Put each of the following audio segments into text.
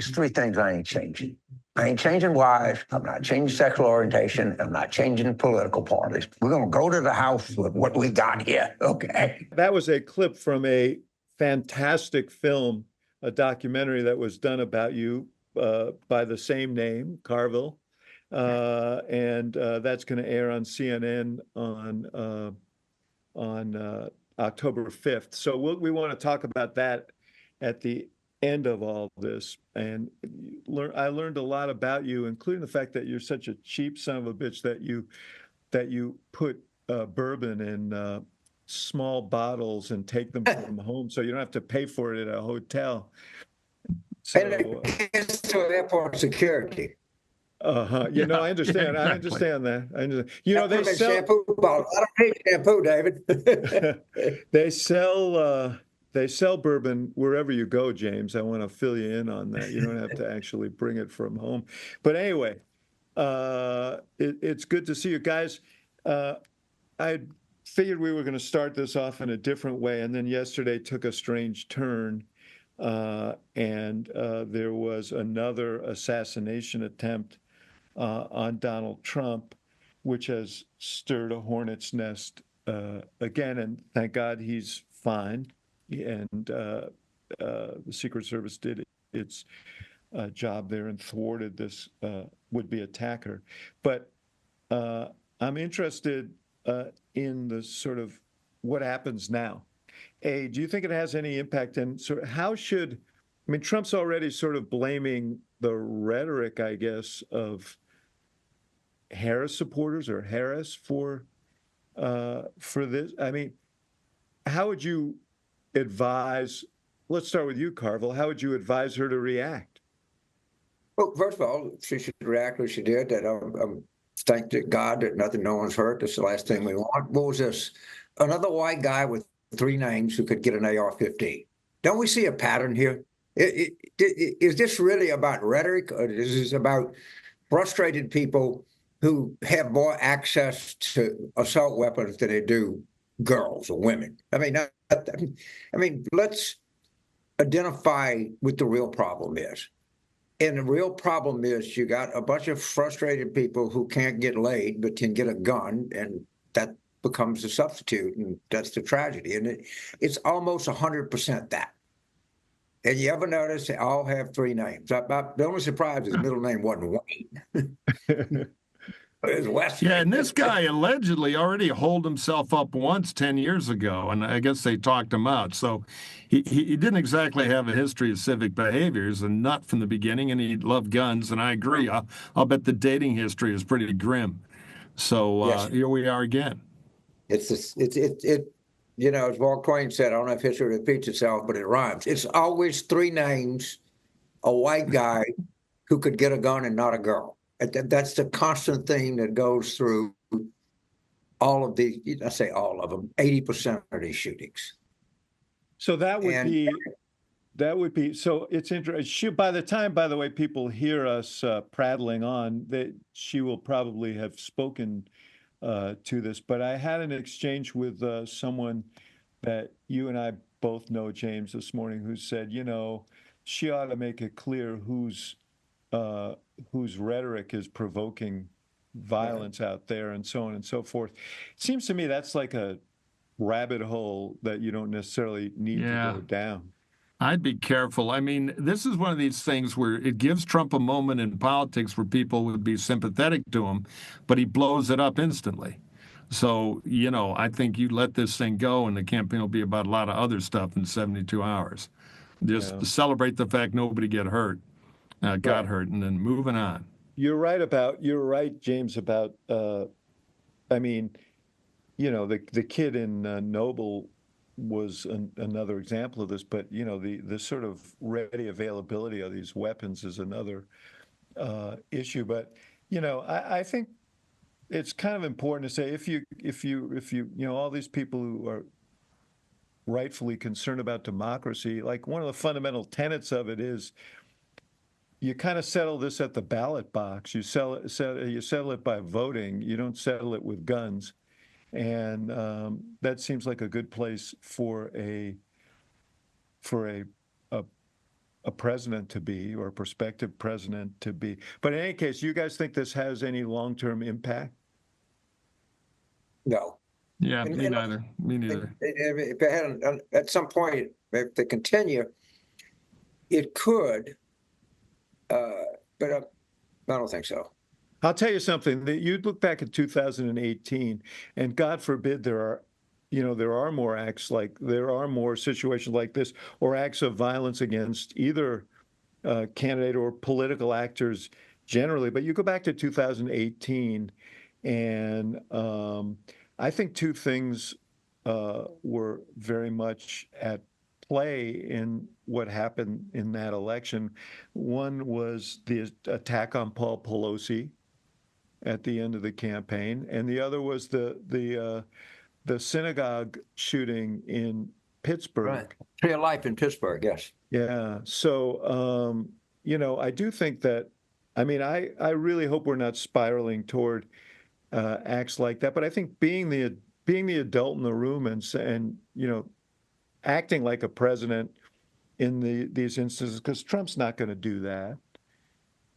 It's three things I ain't changing. I ain't changing wives. I'm not changing sexual orientation. I'm not changing political parties. We're going to go to the House with what we got here, okay? That was a clip from a fantastic film, a documentary that was done about you by the same name, Carville. And that's going to air on CNN on October 5th. So we want to talk about that at the end of all this. And I learned a lot about you, including the fact that you're such a cheap son of a bitch that you put bourbon in small bottles and take them from home, so you don't have to pay for it at a hotel. So, and it gets to airport security. You know, I understand. Yeah, exactly. I understand that. I understand. You know, they sell shampoo bottle. I don't need shampoo, David. They sell bourbon wherever you go, James. I want to fill you in on that. You don't have to actually bring it from home. But anyway, it's good to see you guys. I figured we were going to start this off in a different way, and then yesterday took a strange turn, and there was another assassination attempt on Donald Trump, which has stirred a hornet's nest again, and thank God he's fine. And the Secret Service did its job there and thwarted this would-be attacker. But I'm interested in the sort of what happens now. Do you think it has any impact? And sort of Trump's already sort of blaming the rhetoric, I guess, of Harris supporters or Harris for this. I mean, how would you advise, let's start with you, Carville, how would you advise her to react? Well, first of all, she should react as she did, that thank God that no one's hurt. That's the last thing we want. What was this? Another white guy with three names who could get an AR-15. Don't we see a pattern here? Is this really about rhetoric, or is this about frustrated people who have more access to assault weapons than they do girls or women? I mean, let's identify what the real problem is. And the real problem is you got a bunch of frustrated people who can't get laid but can get a gun, and that becomes a substitute, and that's the tragedy. And it's almost 100% that. And you ever notice they all have three names? The only surprise is his middle name wasn't Wayne. It was Wesley. Yeah, and this guy allegedly already holed himself up once 10 years ago, and I guess they talked him out. So he didn't exactly have a history of civic behavior. He's a nut from the beginning, and he loved guns, and I agree. I'll bet the dating history is pretty grim. So yes. Here we are again. You know, as Mark Twain said, I don't know if history repeats itself, but it rhymes. It's always three names, a white guy who could get a gun and not a girl. That's the constant theme that goes through all of these, I say all of them, 80% of these shootings. So that would be, so it's interesting. By the time, by the way, people hear us prattling on, she will probably have spoken to this, but I had an exchange with someone that you and I both know, James, this morning, who said, you know, she ought to make it clear whose rhetoric is provoking violence out there, and so on and so forth. It seems to me that's like a rabbit hole that you don't necessarily need to go down. I'd be careful. I mean, this is one of these things where it gives Trump a moment in politics where people would be sympathetic to him, but he blows it up instantly. So, you know, I think you let this thing go and the campaign will be about a lot of other stuff in 72 hours. Just celebrate the fact nobody got hurt, and then moving on. You're right, James, about, I mean, you know, the kid in Noble was another example of this, but, you know, the sort of ready availability of these weapons is another issue. But, you know, I think it's kind of important to say if you know, all these people who are rightfully concerned about democracy, like one of the fundamental tenets of it is you kind of settle this at the ballot box. You settle it by voting. You don't settle it with guns. And that seems like a good place for a a president to be or a prospective president to be. But in any case, you guys think this has any long-term impact? No. Yeah, me neither. Me neither. If it had, at some point, if they continue, it could, but I don't think so. I'll tell you something. That you look back at 2018, and God forbid there are more acts there are more situations like this, or acts of violence against either candidate or political actors generally. But you go back to 2018, and I think two things were very much at play in what happened in that election. One was the attack on Paul Pelosi at the end of the campaign, and the other was the synagogue shooting in Pittsburgh. Right. Tree of Life in Pittsburgh, yes. Yeah. So, I do think that, I mean, I really hope we're not spiraling toward acts like that. But I think being the adult in the room and acting like a president in these instances, because Trump's not going to do that,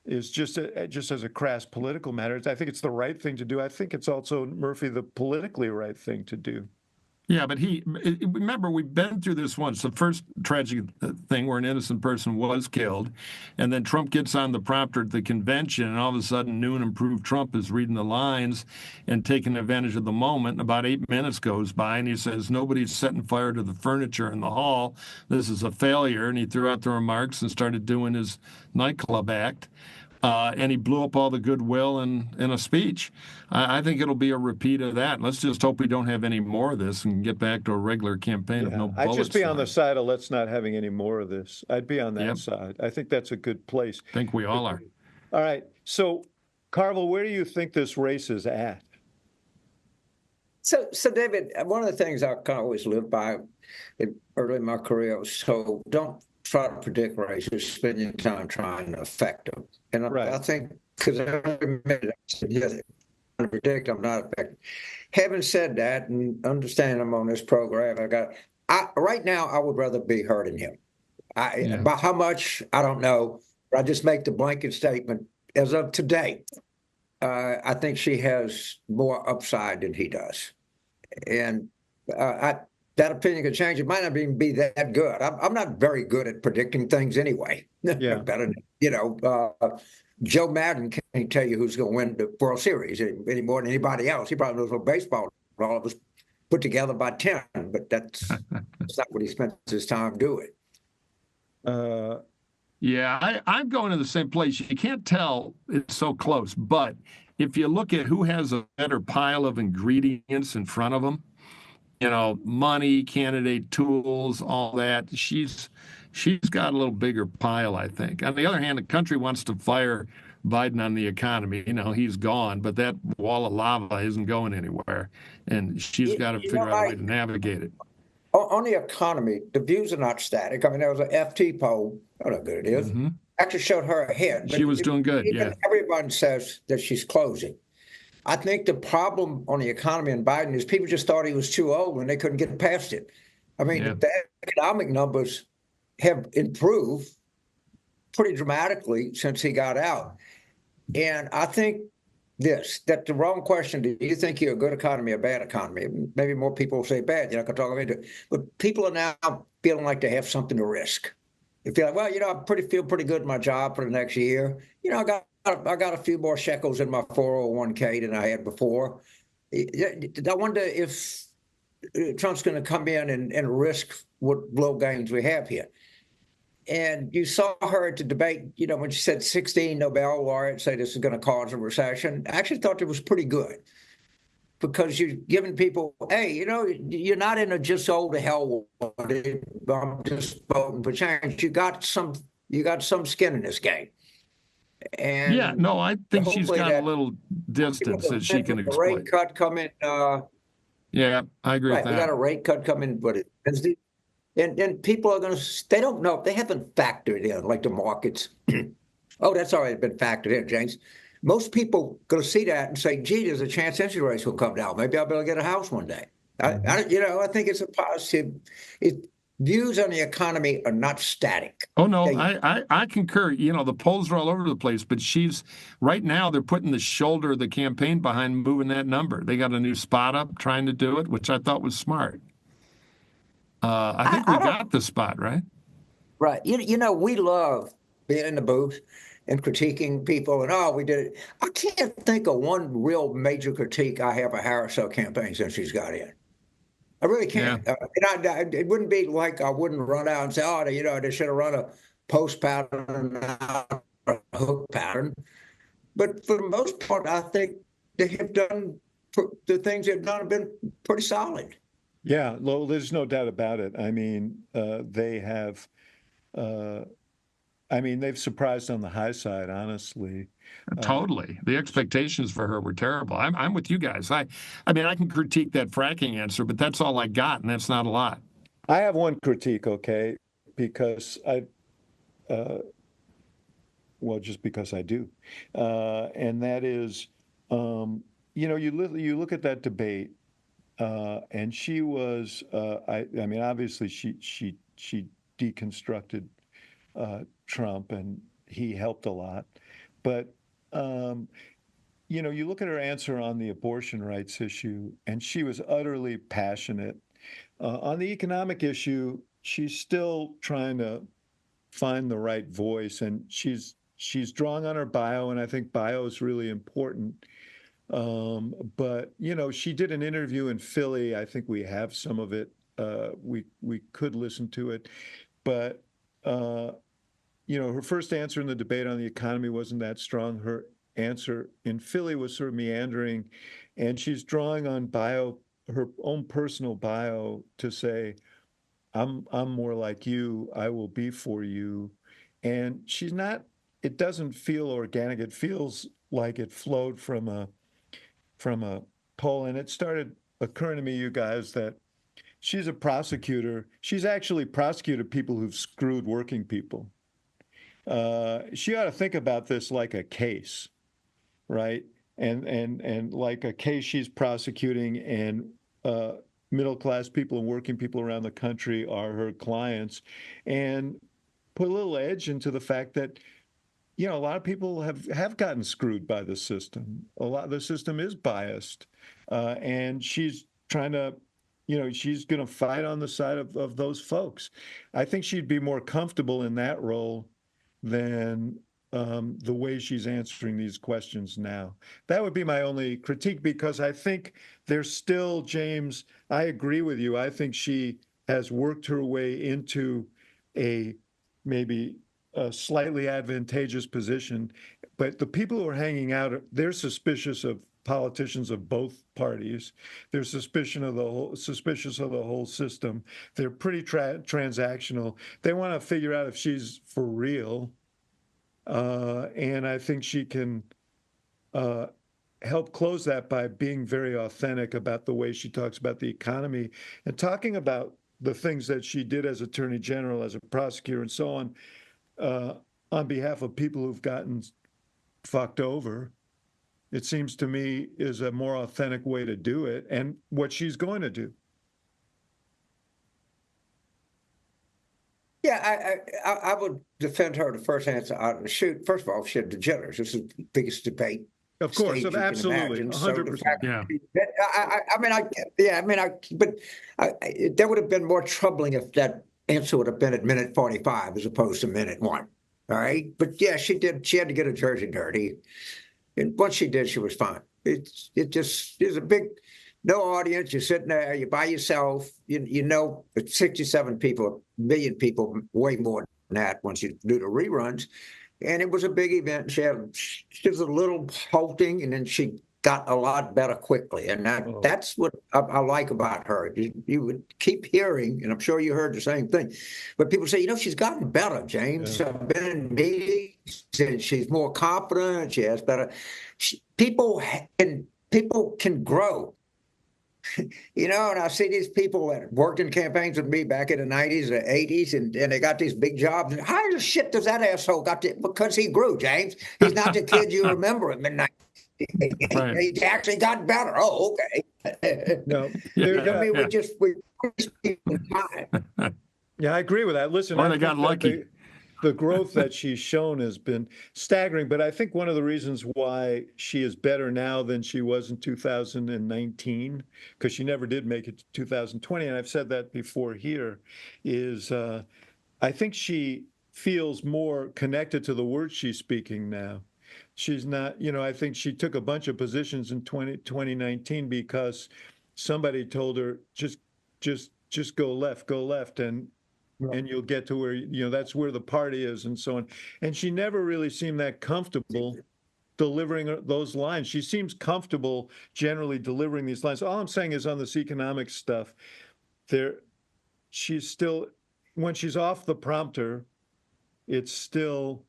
is just as a crass political matter. I think it's the right thing to do. I think it's also, Murphy, the politically right thing to do. Yeah, but remember, we've been through this once. The first tragic thing where an innocent person was killed, and then Trump gets on the prompter at the convention, and all of a sudden, new and improved Trump is reading the lines and taking advantage of the moment. And about 8 minutes goes by, and he says, nobody's setting fire to the furniture in the hall. This is a failure. And he threw out the remarks and started doing his nightclub act. And he blew up all the goodwill in a speech. I think it'll be a repeat of that. Let's just hope we don't have any more of this and get back to a regular campaign of no bullets. I'd just be on the side of let's not having any more of this. I'd be on that side. I think that's a good place. I think we all are. All right. So, Carville, where do you think this race is at? So David, one of the things I kind of always lived by early in my career was, so don't try to predict races, spend your time trying to affect them. And I think, because every minute I said, yes, I'm predict, I'm not affected. Having said that, and understand I'm on this program, right now, I would rather be hurting him. By how much, I don't know. But I just make the blanket statement, as of today, I think she has more upside than he does. And that opinion could change. It might not even be that good. I'm not very good at predicting things anyway. Yeah. Better, Joe Madden can't tell you who's going to win the World Series any more than anybody else. He probably knows what baseball all of us put together by 10, but that's not what he spent his time doing. Yeah, I'm going to the same place. You can't tell, it's so close. But if you look at who has a better pile of ingredients in front of them, money, candidate tools, all that. She's got a little bigger pile, I think. On the other hand, the country wants to fire Biden on the economy. He's gone, but that wall of lava isn't going anywhere, and she's got to figure out a way to navigate it. On the economy, the views are not static. I mean, there was an FT poll. I don't know how good it is. Mm-hmm. Actually showed her ahead. She was doing good, yeah. Everyone says that she's closing. I think the problem on the economy and Biden is people just thought he was too old and they couldn't get past it. I mean, the economic numbers have improved pretty dramatically since he got out. And I think that the wrong question, do you think you're a good economy or bad economy? Maybe more people will say bad, I can talk about it. But people are now feeling like they have something to risk. They feel like, well, I feel pretty good in my job for the next year. I got a few more shekels in my 401k than I had before. I wonder if Trump's going to come in and risk what low gains we have here. And you saw her at the debate, when she said 16 Nobel laureates say this is going to cause a recession. I actually thought it was pretty good because you're giving people, hey, you're not in a just old to hell world. I'm just voting for change. You got some skin in this game. And I think she's got a little distance that she can exploit. Rate cut coming. Yeah, I agree with that. We got a rate cut coming, but and people are going to. They don't know. They haven't factored in like the markets. Oh, that's already been factored in, James. Most people going to see that and say, "Gee, there's a chance interest rates will come down. Maybe I'll be able to get a house one day." I think it's a positive. views on the economy are not static. Oh no, I concur. You know, the polls are all over the place, but she's right now they're putting the shoulder of the campaign behind moving that number. They got a new spot up trying to do it, which I thought was smart. I think we I don't got the spot, right? right. You know, we love being in the booth and critiquing people, and we did it. I can't think of one real major critique I have of Harris' campaign since she's got in. I really Yeah. can't. It wouldn't be like I wouldn't run out and say, they should have run a post pattern, not a hook pattern. But for the most part, I think they have done the things they've done have been pretty solid. Yeah, well, there's no doubt about it. I mean, they have. Uh, I mean, they've surprised on the high side, honestly. Totally. The expectations for her were terrible. I'm with you guys. I mean, I can critique that fracking answer, but that's all I got, and that's not a lot. I have one critique, okay, because uh, well, just because I do, and that is, you look at that debate, and she was, I mean, obviously she deconstructed Trump, and he helped a lot, but you look at her answer on the abortion rights issue, and she was utterly passionate. On the economic issue, she's still trying to find the right voice, and she's drawing on her bio, and I think bio is really important. But she did an interview in Philly. I think we have some of it. We could listen to it, but her first answer in the debate on the economy wasn't that strong. Her answer in Philly was sort of meandering, and she's drawing on her own personal bio to say, I'm more like you, I will be for you. And she's not, it doesn't feel organic. It feels like it flowed from a poll. And it started occurring to me, you guys, that she's a prosecutor. She's actually prosecuted people who've screwed working people. She ought to think about this like a case, right? And like a case she's prosecuting, and middle class people and working people around the country are her clients, and put a little edge into the fact that a lot of people have gotten screwed by the system. A lot of the system is biased, and she's trying to. She's going to fight on the side of those folks. I think she'd be more comfortable in that role than the way she's answering these questions now. That would be my only critique, because I think there's still, James, I agree with you. I think she has worked her way into maybe a slightly advantageous position, but the people who are hanging out, they're suspicious of politicians of both parties. They're suspicious of the whole system. They're pretty transactional. They want to figure out if she's for real. And I think she can help close that by being very authentic about the way she talks about the economy and talking about the things that she did as Attorney General, as a prosecutor, and so on behalf of people who've gotten fucked over. It seems to me is a more authentic way to do it, and what she's going to do. Yeah, I would defend her the first answer. First of all, she had degenerates. This is the biggest debate. Of course, absolutely, 100%. Yeah. But that would have been more troubling if that answer would have been at minute 45 as opposed to minute 1. All right. But yeah, she did. She had to get her jersey dirty. And once she did, she was fine. There's a big, no audience. You're sitting there, you're by yourself. 67 people, a million people, way more than that once you do the reruns. And it was a big event. She was a little halting, and then she got a lot better quickly. And that's what I like about her. You would keep hearing, and I'm sure you heard the same thing, but people say, she's gotten better, James. Yeah. I've been in meetings, and she's more confident. She has better. People can grow. And I see these people that worked in campaigns with me back in the 90s or 80s, and they got these big jobs. And how the shit does that asshole got to? Because he grew, James. He's not the kid you remember him in 90s. Right. He actually got better. Oh, okay. No, We just time. Yeah, I agree with that. Listen, Or I they got think that lucky. the growth that she's shown has been staggering. But I think one of the reasons why she is better now than she was in 2019, because she never did make it to 2020, and I've said that before here, is I think she feels more connected to the words she's speaking now. She's not, I think she took a bunch of positions in 2019 because somebody told her just go left, and you'll get to where, that's where the party is and so on. And she never really seemed that comfortable delivering those lines. She seems comfortable generally delivering these lines. All I'm saying is on this economic stuff, there she's still, when she's off the prompter, it's still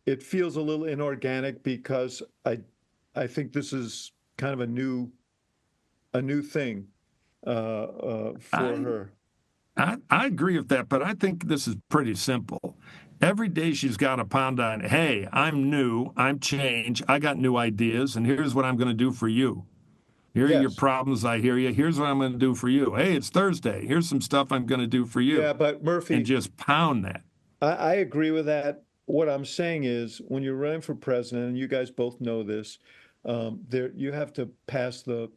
it feels a little inorganic because I think this is kind of a new thing for I, her. I agree with that, but I think this is pretty simple. Every day she's got to pound on, hey, I'm new, I'm change, I got new ideas, and here's what I'm going to do for you. Here are your Yes. problems, I hear you. Here's what I'm going to do for you. Hey, it's Thursday. Here's some stuff I'm going to do for Yeah, you. but And Murphy, just pound that. I agree with that. What I'm saying is, when you're running for president, and you guys both know this, there you have to pass the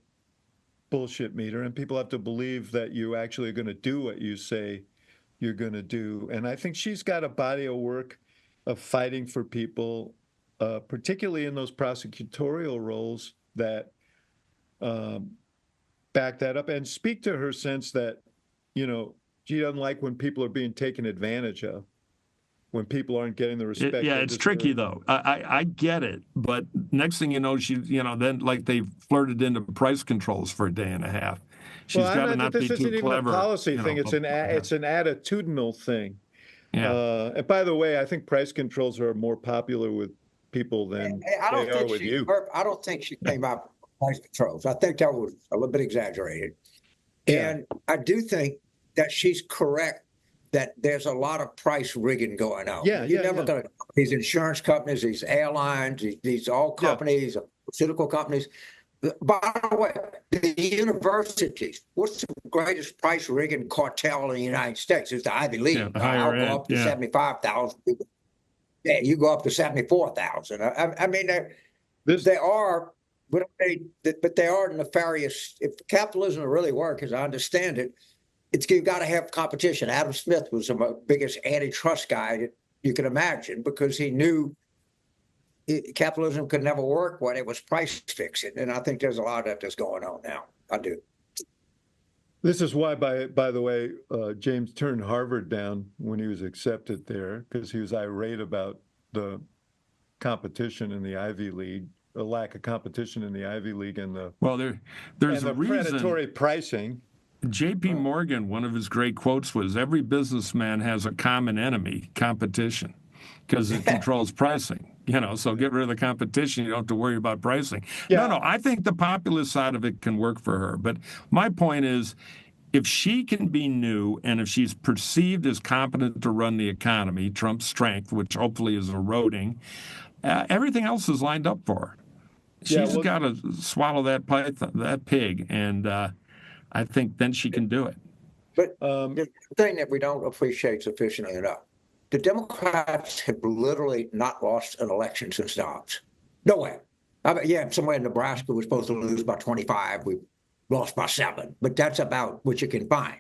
bullshit meter, and people have to believe that you actually are going to do what you say you're going to do. And I think she's got a body of work of fighting for people, particularly in those prosecutorial roles that um, back that up and speak to her sense that, she doesn't like when people are being taken advantage of, when people aren't getting the respect Yeah, they it's tricky deserve. though. I get it, but next thing you know, then like they flirted into price controls for a day and a half. Well, She's I'm got to not. not be This too isn't even a clever, policy thing. It's an attitudinal thing. Yeah. And by the way, I think price controls are more popular with people than I they don't are think with she, you. I don't think she came out with price controls. I think that was a little bit exaggerated. Yeah, And I do think that she's correct that there's a lot of price rigging going on. yeah, You're yeah, never yeah, going to, these insurance companies, these airlines, these all yeah. companies, pharmaceutical companies. By the way, the universities, what's the greatest price rigging cartel in the United States? It's the Ivy Yeah, League. the I'll higher go ed. up to Yeah. 75,000. Yeah, you go up to 74,000. I mean, This they are, but they are nefarious. If capitalism will really work, as I understand it, you've got to have competition. Adam Smith was the biggest antitrust guy that you can imagine because he knew capitalism could never work when it was price fixing. And I think there's a lot of that that's going on now. I do. this is why, by the way, James turned Harvard down when he was accepted there because he was irate about the competition in the Ivy League, the lack of competition in the Ivy League, Well, there's and a the reason. predatory pricing. J.P. Morgan, one of his great quotes was, "Every businessman has a common enemy, competition, because it controls pricing." So get rid of the competition. You don't have to worry about pricing. No, Yeah, I think the populist side of it can work for her. But my point is, if she can be new and if she's perceived as competent to run the economy, Trump's strength, which hopefully is eroding, everything else is lined up for her. yeah. She's Well, got to swallow that python, that pig, and I think then she can do it. But um, the thing that we don't appreciate sufficiently enough, the Democrats have literally not lost an election since Dobbs. No way. I mean, yeah, somewhere in Nebraska we're supposed to lose by 25. We lost by 7, but that's about what you can find.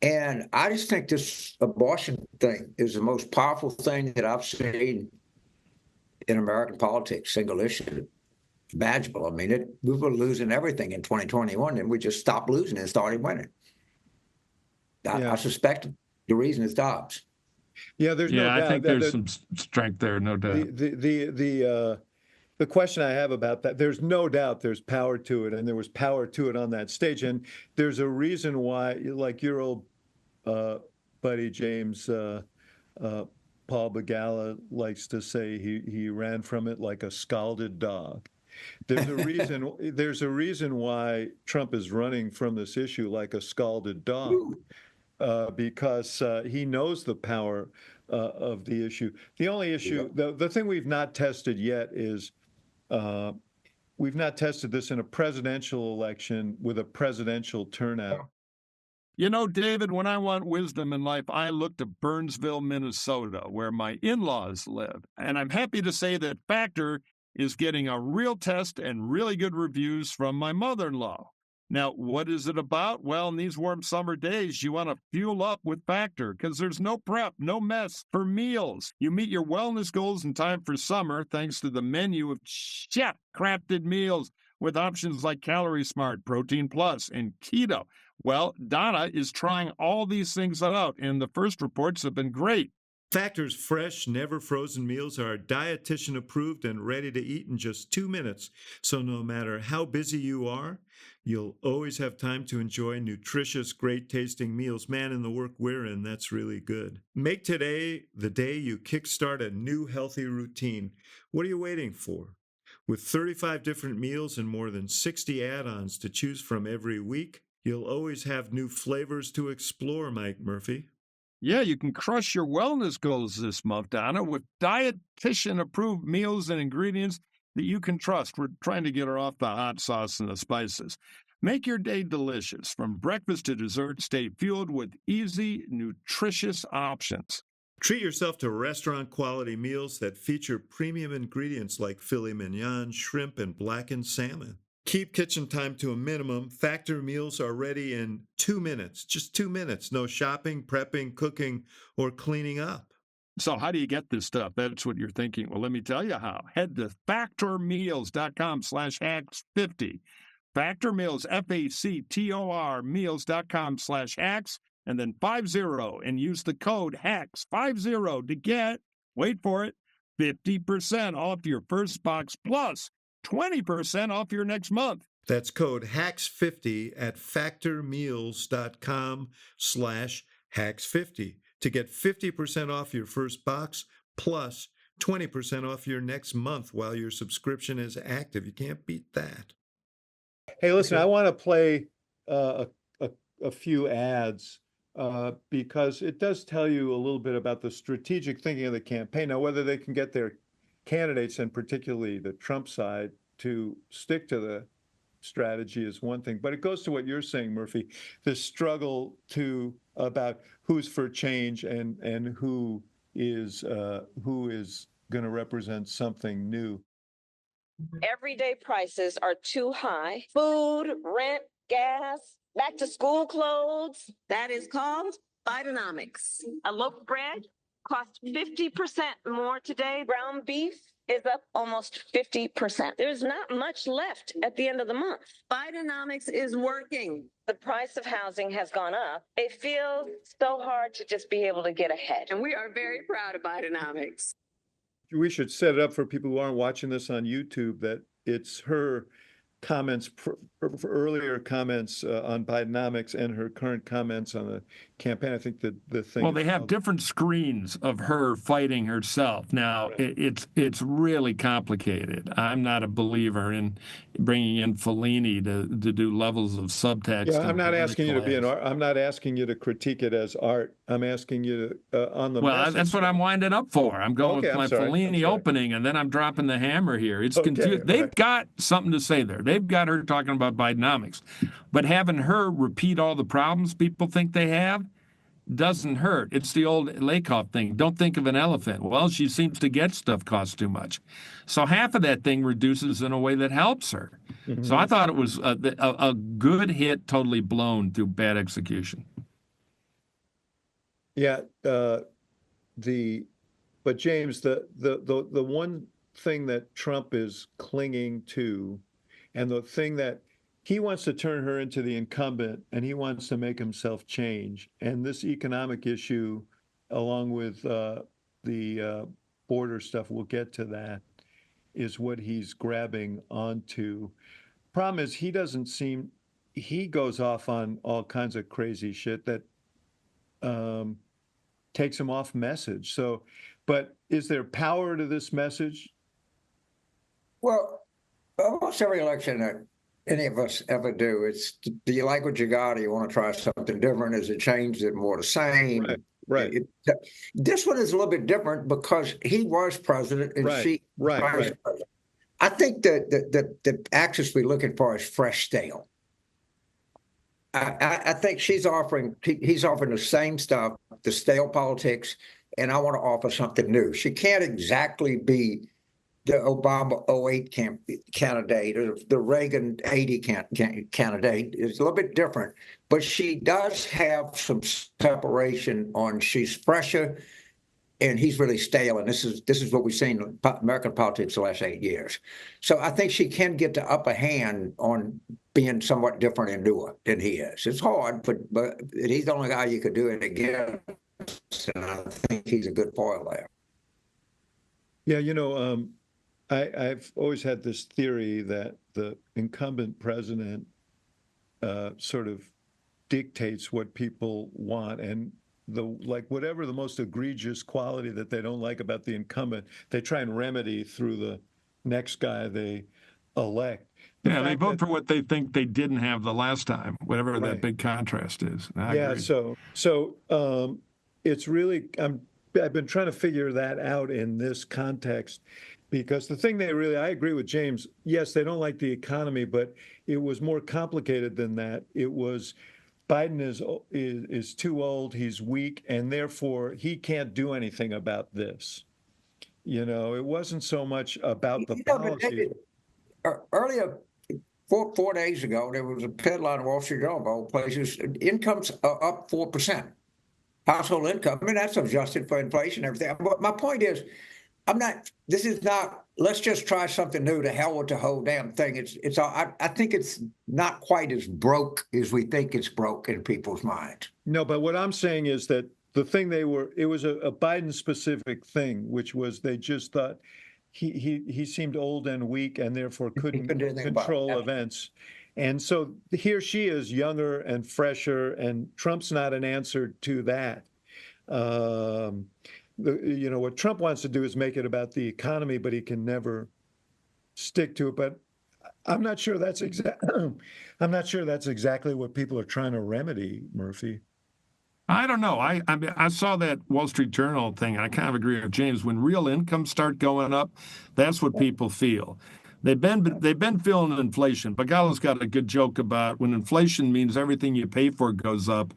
And I just think this abortion thing is the most powerful thing that I've seen in American politics, single issue, manageable. I mean, we were losing everything in 2021, and we just stopped losing and started winning. I yeah, suspect the reason is Dobbs. yeah. There's no Yeah, I doubt think that there's some strength there, no doubt. the question I have about that, there's no doubt there's power to it, and there was power to it on that stage, and there's a reason why, like your old uh, buddy James Paul Begala likes to say, he ran from it like a scalded dog. There's a reason. There's a reason why Trump is running from this issue like a scalded dog, because he knows the power of the issue. The only issue, the thing we've not tested yet is uh, we've not tested this in a presidential election with a presidential turnout. You know, David, when I want wisdom in life, I look to Burnsville, Minnesota, where my in-laws live. And I'm happy to say that Factor is getting a real test and really good reviews from my mother-in-law. Now, what is it about? Well, in these warm summer days, you want to fuel up with Factor because there's no prep, no mess for meals. You meet your wellness goals in time for summer thanks to the menu of chef-crafted meals with options like Calorie Smart, Protein Plus, and Keto. Well, Donna is trying all these things out, and the first reports have been great. Factor's fresh, never frozen meals are dietitian approved and ready to eat in just 2 minutes. So no matter how busy you are, you'll always have time to enjoy nutritious, great tasting meals. Man, in the work we're in, that's really good. Make today the day you kickstart a new healthy routine. What are you waiting for? With 35 different meals and more than 60 add-ons to choose from every week, you'll always have new flavors to explore, Mike Murphy. Yeah, you can crush your wellness goals this month, Donna, with dietitian-approved meals and ingredients that you can trust. We're trying to get her off the hot sauce and the spices. Make your day delicious. From breakfast to dessert, stay fueled with easy, nutritious options. Treat yourself to restaurant-quality meals that feature premium ingredients like filet mignon, shrimp, and blackened salmon. Keep kitchen time to a minimum. Factor meals are ready in 2 minutes. Just 2 minutes. No shopping, prepping, cooking, or cleaning up. So how do you get this stuff? That's what you're thinking. Well, let me tell you how. Head to factormeals.com/hacks50. Factor Meals, FACTOR meals.com/hacks, and then 50, and use the code HACKS50 to get, wait for it, 50% off your first box plus 20% off your next month. That's code HACKS50 at factormeals.com/hacks50 to get 50% off your first box plus 20% off your next month while your subscription is active. You can't beat that. Hey, listen, I want to play a few ads because it does tell you a little bit about the strategic thinking of the campaign. Now, whether they can get their candidates, and particularly the Trump side, to stick to the strategy is one thing, but it goes to what you're saying, Murphy, the struggle about who's for change and who is going to represent something new. Everyday prices are too high. Food, rent, gas, back to school clothes. That is called Bidenomics. A loaf of bread costs 50% more today. Ground beef is up almost 50%. There's not much left at the end of the month. Bidenomics is working. The price of housing has gone up. It feels so hard to just be able to get ahead. And we are very proud of Bidenomics. We should set it up for people who aren't watching this on YouTube that it's her comments, earlier comments on Bidenomics and her current comments on the campaign. I think that the thing. Well, they have different screens of her fighting herself. Now, right. It's really complicated. I'm not a believer in bringing in Fellini to do levels of subtext. Yeah, I'm not asking you to be an art. I'm not asking you to critique it as art. I'm asking you to, on the. Well, that's what I'm winding up for. I'm going with my Fellini opening, and then I'm dropping the hammer here. It's confused. They've got something to say there. They've got her talking about Bidenomics, but having her repeat all the problems people think they have doesn't hurt. It's the old Lakoff thing. Don't think of an elephant. Well, she seems to get stuff costs too much. So half of that thing reduces in a way that helps her. Mm-hmm. So I thought it was a good hit, totally blown through bad execution. Yeah. But James, the one thing that Trump is clinging to, and the thing that he wants to turn her into the incumbent, and he wants to make himself change. And this economic issue, along with the border stuff, we'll get to that, is what he's grabbing onto. Problem is, he goes off on all kinds of crazy shit that takes him off message. So, but is there power to this message? Well, almost every election that any of us ever do, it's, do you like what you got, or you want to try something different? Is it changed? Is it more the same? Right. This one is a little bit different because he was president and she was vice president. I think that the axis we're looking for is fresh stale. I think he's offering the same stuff, the stale politics, and I want to offer something new. She can't exactly be the Obama '08 candidate or the Reagan '80 candidate. It's a little bit different, but she does have some separation on she's fresher and he's really stale. And this is what we've seen in American politics the last 8 years. So I think she can get the upper hand on being somewhat different and newer than he is. It's hard, but he's the only guy you could do it against, and I think he's a good foil there. Yeah, I've always had this theory that the incumbent president sort of dictates what people want, and whatever the most egregious quality that they don't like about the incumbent, they try and remedy through the next guy they elect. Yeah, they vote for what they think they didn't have the last time, whatever that big contrast is. I agree. So it's really I've been trying to figure that out in this context, because the thing I agree with James. Yes, they don't like the economy, but it was more complicated than that. It was Biden is too old, he's weak, and therefore he can't do anything about this. It wasn't so much about the policy. Earlier, four days ago, there was a headline in Wall Street Journal of all places. Incomes are up 4%. Household income. I mean, that's adjusted for inflation and everything. But my point is, this is not, let's just try something new, to hell with the whole damn thing. I think it's not quite as broke as we think it's broke in people's minds. No, but what I'm saying is that the thing it was a Biden specific thing, which was they just thought he seemed old and weak and therefore couldn't control events. And so here she is, younger and fresher, and Trump's not an answer to that. What Trump wants to do is make it about the economy, but he can never stick to it. But I'm not sure that's I'm not sure that's exactly what people are trying to remedy, Murphy. I don't know. I saw that Wall Street Journal thing, and I kind of agree with James. When real incomes start going up, that's what people feel. They've been feeling inflation. Bagala's got a good joke about when inflation means everything you pay for goes up.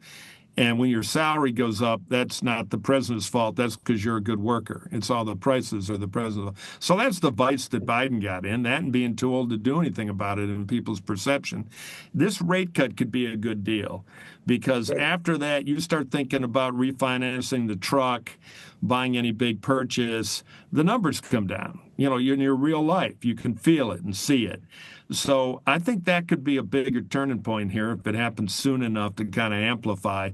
And when your salary goes up, that's not the president's fault. That's because you're a good worker. It's all the prices are the president. So that's the vice that Biden got in, that and being too old to do anything about it in people's perception. This rate cut could be a good deal, because after that, you start thinking about refinancing the truck, buying any big purchase, the numbers come down. In your real life, you can feel it and see it. So I think that could be a bigger turning point here if it happens soon enough to kind of amplify.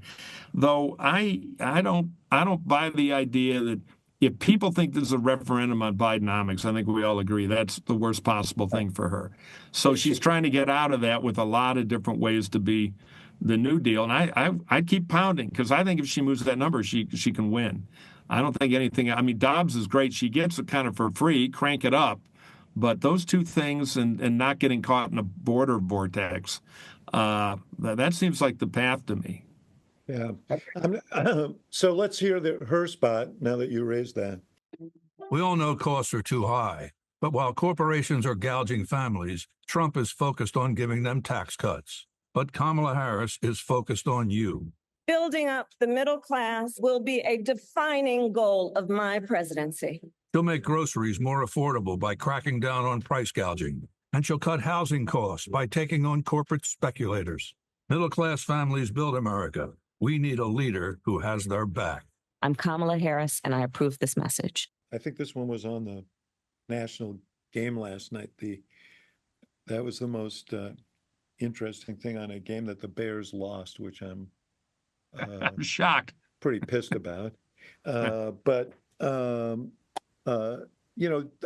Though I don't buy the idea that if people think this is a referendum on Bidenomics, I think we all agree that's the worst possible thing for her. So she's trying to get out of that with a lot of different ways to be the New Deal. And I keep pounding, because I think if she moves that number, she can win. I don't think anything. I mean, Dobbs is great. She gets it kind of for free, crank it up. But those two things and not getting caught in a border vortex, that seems like the path to me. Yeah. So let's hear her spot now that you raised that. We all know costs are too high. But while corporations are gouging families, Trump is focused on giving them tax cuts. But Kamala Harris is focused on you. Building up the middle class will be a defining goal of my presidency. She'll make groceries more affordable by cracking down on price gouging. And she'll cut housing costs by taking on corporate speculators. Middle-class families build America. We need a leader who has their back. I'm Kamala Harris, and I approve this message. I think this one was on the national game last night. That was the most interesting thing on a game, that the Bears lost, which I'm shocked, pretty pissed about.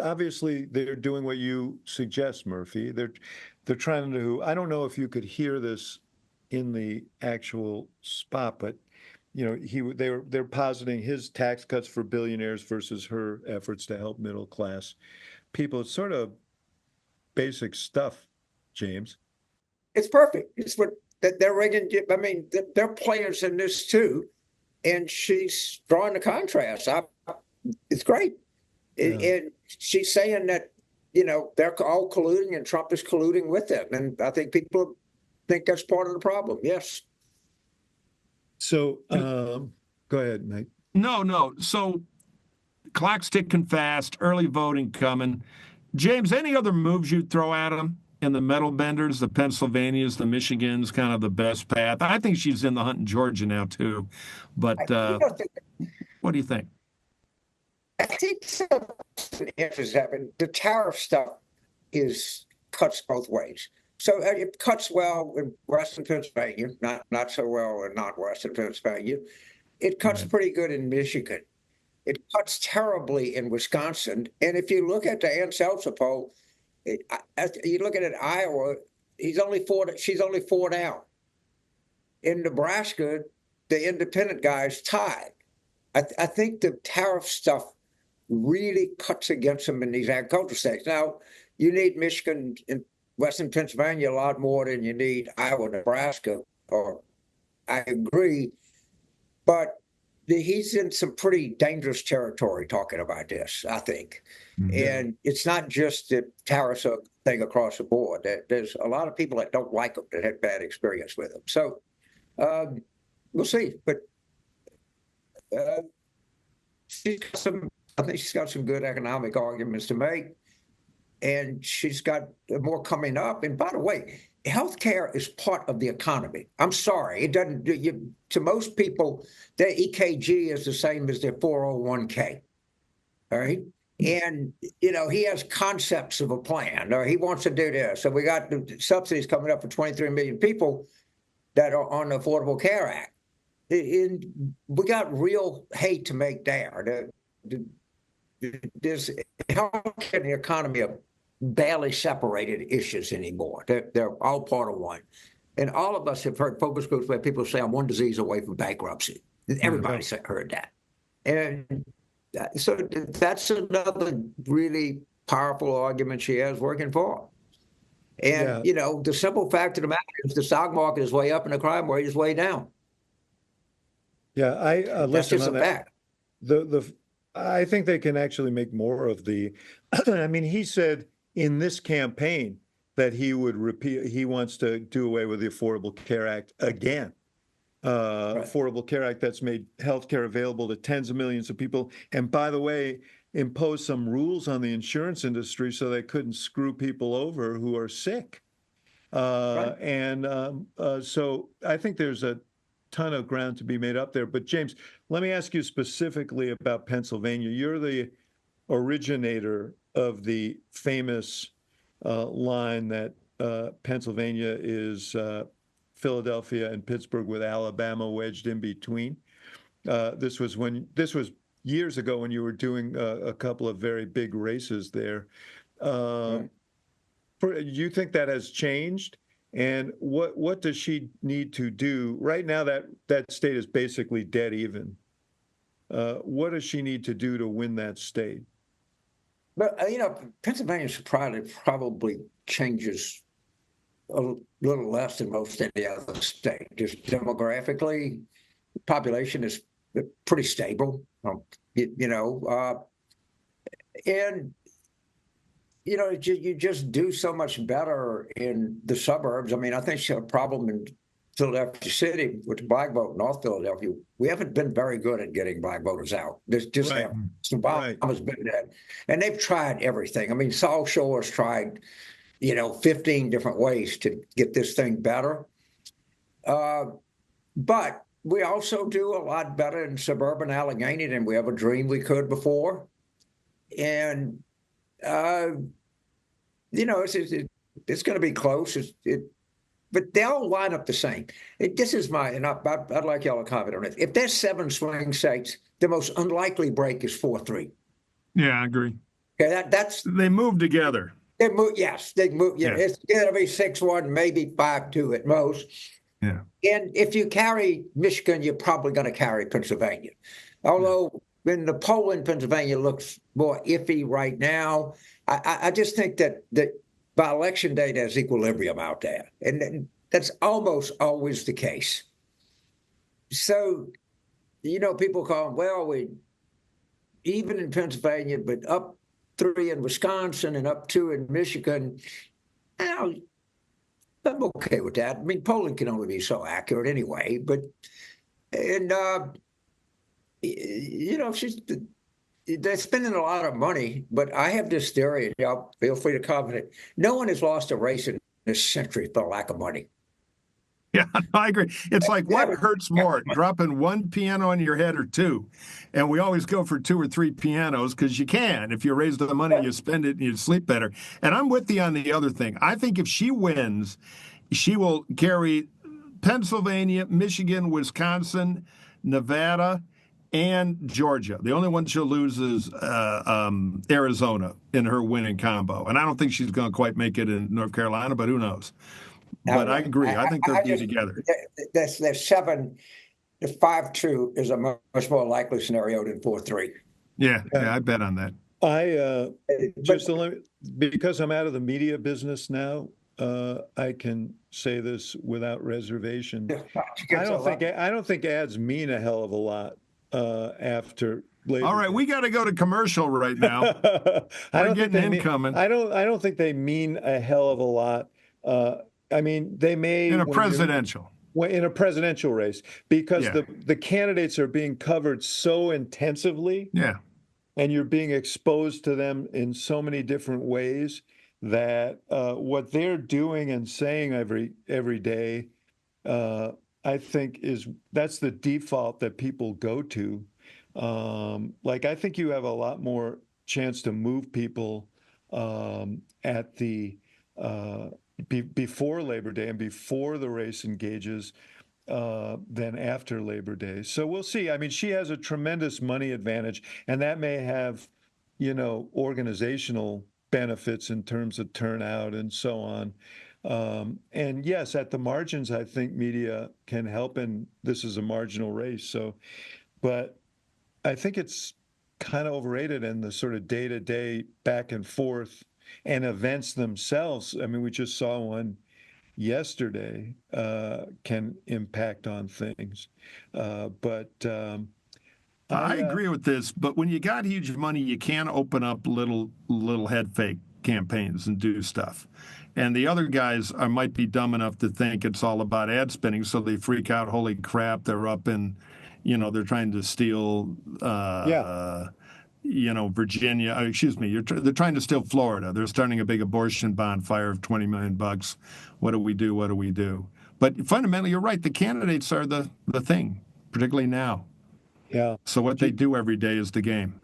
Obviously they're doing what you suggest, Murphy. They're trying to. I don't know if you could hear this in the actual spot, but they're positing his tax cuts for billionaires versus her efforts to help middle class people. It's sort of basic stuff, James. It's perfect. It's what they're rigging. I mean, they're players in this too, and she's drawing the contrast. It's great. Yeah. And she's saying that, they're all colluding and Trump is colluding with them. And I think people think that's part of the problem. Yes. So go ahead, Mike. No. So clock's ticking fast, early voting coming. James, any other moves you'd throw at him in the metal benders, the Pennsylvanias, the Michigans, kind of the best path? I think she's in the hunt in Georgia now, too. But what do you think? I think something interesting happened. The tariff stuff cuts both ways. So it cuts well in Western Pennsylvania, not so well in non-Western Pennsylvania. It cuts pretty good in Michigan. It cuts terribly in Wisconsin. And if you look at the Ann Seltzer poll, you look at it, Iowa, she's only four down. In Nebraska, the independent guy's tied. I think the tariff stuff really cuts against them in these agricultural states. Now, you need Michigan and Western Pennsylvania a lot more than you need Iowa, Nebraska, or I agree. But he's in some pretty dangerous territory talking about this, I think. Mm-hmm. And it's not just the tariffs thing across the board. There's a lot of people that don't like him, that had bad experience with him. So we'll see. But I think she's got some good economic arguments to make. And she's got more coming up. And by the way, healthcare is part of the economy. I'm sorry, it doesn't. To most people, their EKG is the same as their 401k. All right, and he has concepts of a plan, or he wants to do this. So we got the subsidies coming up for 23 million people that are on the Affordable Care Act. And we got real hate to make there. There's healthcare and the economy are barely separated issues anymore. They're all part of one. And all of us have heard focus groups where people say, I'm one disease away from bankruptcy. Everybody heard that. And so that's another really powerful argument she has working for. And, the simple fact of the matter is the stock market is way up and the crime rate is way down. Yeah, that's just a fact. I think they can actually make more of the, I mean, he said in this campaign that he would repeal, he wants to do away with the Affordable Care Act again. Right. Affordable Care Act that's made healthcare available to tens of millions of people. And by the way, impose some rules on the insurance industry so they couldn't screw people over who are sick. Right. And so I think there's a ton of ground to be made up there. But James, let me ask you specifically about Pennsylvania. You're the originator of the famous line that Pennsylvania is Philadelphia and Pittsburgh with Alabama wedged in between. This was years ago when you were doing a couple of very big races there. Right. You think that has changed? And what does she need to do? Right now, that state is basically dead even. What does she need to do to win that state? But, Pennsylvania's probably changes a little less than most any other state. Just demographically, the population is pretty stable, and you just do so much better in the suburbs. I mean, I think she had a problem in Philadelphia City with the black vote, North Philadelphia. We haven't been very good at getting black voters out. There's just right. Obama's been that. And they've tried everything. I mean, Saul Shore's tried, 15 different ways to get this thing better. But we also do a lot better in suburban Allegheny than we ever dreamed we could before. And it's going to be close. But they all line up the same. This is and I'd like y'all to comment on it. If there's 7 swing states, the most unlikely break is 4-3. Yeah, I agree. Okay, they move together. They move. Yes, they move. Yeah. It's going to be 6-1, maybe 5-2 at most. Yeah. And if you carry Michigan, you're probably going to carry Pennsylvania. Although when the poll in Pennsylvania looks more iffy right now, I just think that by election day, there's equilibrium out there. And that's almost always the case. So, people call them, even in Pennsylvania, but up 3 in Wisconsin and up 2 in Michigan. Now, I'm okay with that. I mean, polling can only be so accurate anyway. But and she's they're spending a lot of money. But I have this theory. Y'all feel free to comment. No one has lost a race in this century for lack of money. Yeah, I agree. It's like, what hurts more, dropping one piano on your head or two? And we always go for 2 or 3 pianos because you can. If you raise the money, you spend it and you sleep better. And I'm with you on the other thing. I think if she wins, she will carry Pennsylvania, Michigan, Wisconsin, Nevada, and Georgia. The only one she'll lose is Arizona in her winning combo. And I don't think she's going to quite make it in North Carolina, but who knows? But I agree. I think they'll be together. That's 7. The 5-2 is a much more likely scenario than 4-3. Yeah, I bet on that. Because I'm out of the media business now, I can say this without reservation. I don't think ads mean a hell of a lot after Labor All right, Day. we got to go to commercial right now. We're getting incoming. I don't think they mean a hell of a lot. I mean, they may in a presidential race because the candidates are being covered so intensively. Yeah. And you're being exposed to them in so many different ways that what they're doing and saying every day, I think that's the default that people go to. I think you have a lot more chance to move people at the before Labor Day and before the race engages than after Labor Day. So we'll see. I mean, she has a tremendous money advantage, and that may have, organizational benefits in terms of turnout and so on. And yes, at the margins, I think media can help, and this is a marginal race. So, but I think it's kind of overrated in the sort of day-to-day back and forth and events themselves. I mean, we just saw one yesterday can impact on things. But I agree with this. But when you got huge money, you can open up little head fake campaigns and do stuff. And the other guys might be dumb enough to think it's all about ad spending, so they freak out. Holy crap! They're up in, they're trying to steal. Virginia, they're trying to steal Florida. They're starting a big abortion bonfire of $20 million. What do we do? What do we do? But fundamentally, you're right. The candidates are the thing, particularly now. Yeah. So what they do every day is the game.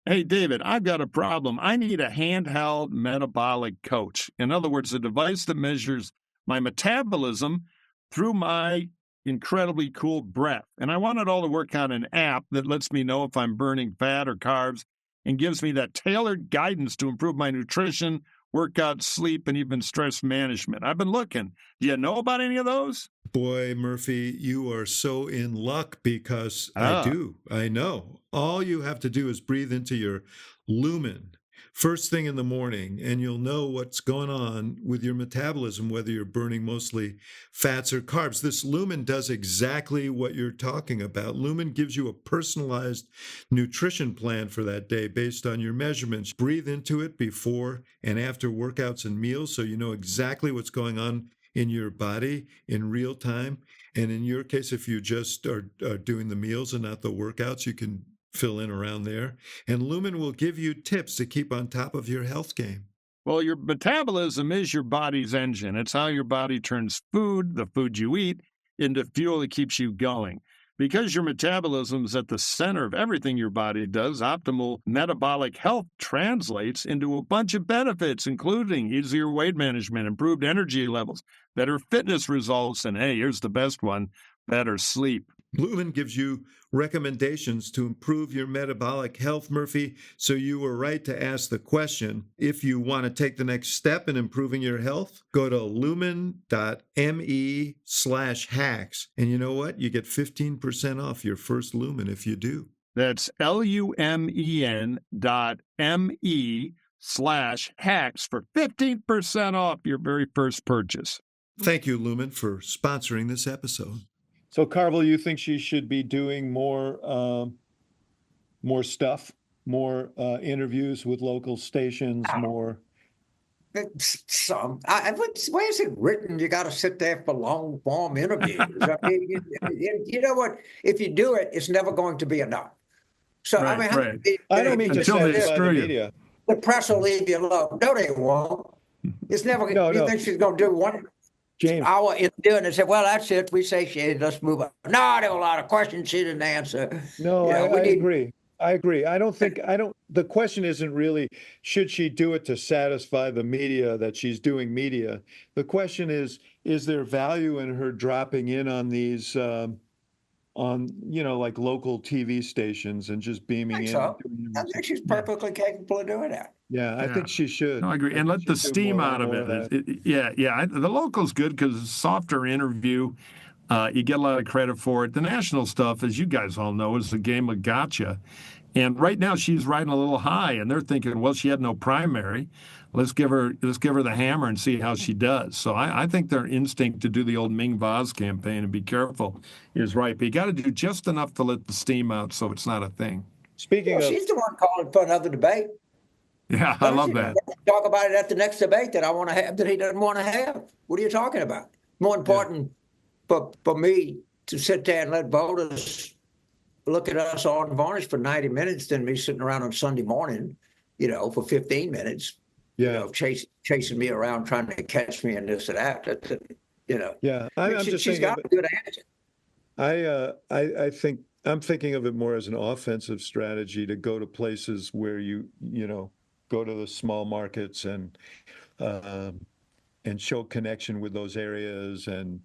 Hey, David, I've got a problem. I need a handheld metabolic coach. In other words, a device that measures my metabolism through my incredibly cool breath. And I want it all to work on an app that lets me know if I'm burning fat or carbs and gives me that tailored guidance to improve my nutrition, workout, sleep, and even stress management. I've been looking. Do you know about any of those? Boy, Murphy, you are so in luck because I do. I know. All you have to do is breathe into your Lumen first thing in the morning, and you'll know what's going on with your metabolism, whether you're burning mostly fats or carbs. This Lumen does exactly what you're talking about. Lumen gives you a personalized nutrition plan for that day based on your measurements. Breathe into it before and after workouts and meals so you know exactly what's going on in your body in real time. And in your case, if you just are doing the meals and not the workouts, you can fill in around there. And Lumen will give you tips to keep on top of your health game. Well, your metabolism is your body's engine. It's how your body turns food, the food you eat, into fuel that keeps you going. Because your metabolism is at the center of everything your body does, optimal metabolic health translates into a bunch of benefits, including easier weight management, improved energy levels, better fitness results, and hey, here's the best one, better sleep. Lumen gives you recommendations to improve your metabolic health, Murphy. So you were right to ask the question. If you want to take the next step in improving your health, go to lumen.me/hacks. And you know what? You get 15% off your first Lumen if you do. That's lumen.me/hacks for 15% off your very first purchase. Thank you, Lumen, for sponsoring this episode. So, Carville, you think she should be doing more stuff, more interviews with local stations, more? Where is it written? You got to sit there for long form interviews. I mean, you know what? If you do it, it's never going to be enough. So I mean, Right. I don't mean to Until they satisfy the screw you. media. the press will leave you alone. No, they won't. It's never. No, You no. think she's going to do one James, hour in doing it? Say, well, that's it. We say she. Let's move on. No, there were a lot of questions she didn't answer. no, You know, we I need. agree. The question isn't really, should she do it to satisfy the media that she's doing media? The question is there value in her dropping in on these, like local TV stations and just I beaming think in? so. And doing I think she's Yeah. perfectly capable of doing that. Yeah, I Yeah. think she should. No, I agree. I And think let the she'd do steam more out of more it. that. Yeah. The local's good because it's a softer interview. You get a lot of credit for it. The national stuff, as you guys all know, is a game of gotcha. And right now she's riding a little high, and they're thinking, well, she had no primary. Let's give her the hammer and see how she does. So I think their instinct to do the old Ming Vaz campaign and be careful is right. But you got to do just enough to let the steam out so it's not a thing. Speaking Well, of, she's the one calling for another debate. Yeah, I Let her love sit that. down and talk about it at the next debate that I want to have that he doesn't want to have. What are you talking about? More important for me to sit there and let voters look at us all unvarnished for 90 minutes than me sitting around on Sunday morning, for 15 minutes, yeah, chasing me around trying to catch me and this and that. yeah. I'm just She's thinking got of a good answer. I think I'm thinking of it more as an offensive strategy to go to places where go to the small markets um, and show connection with those areas and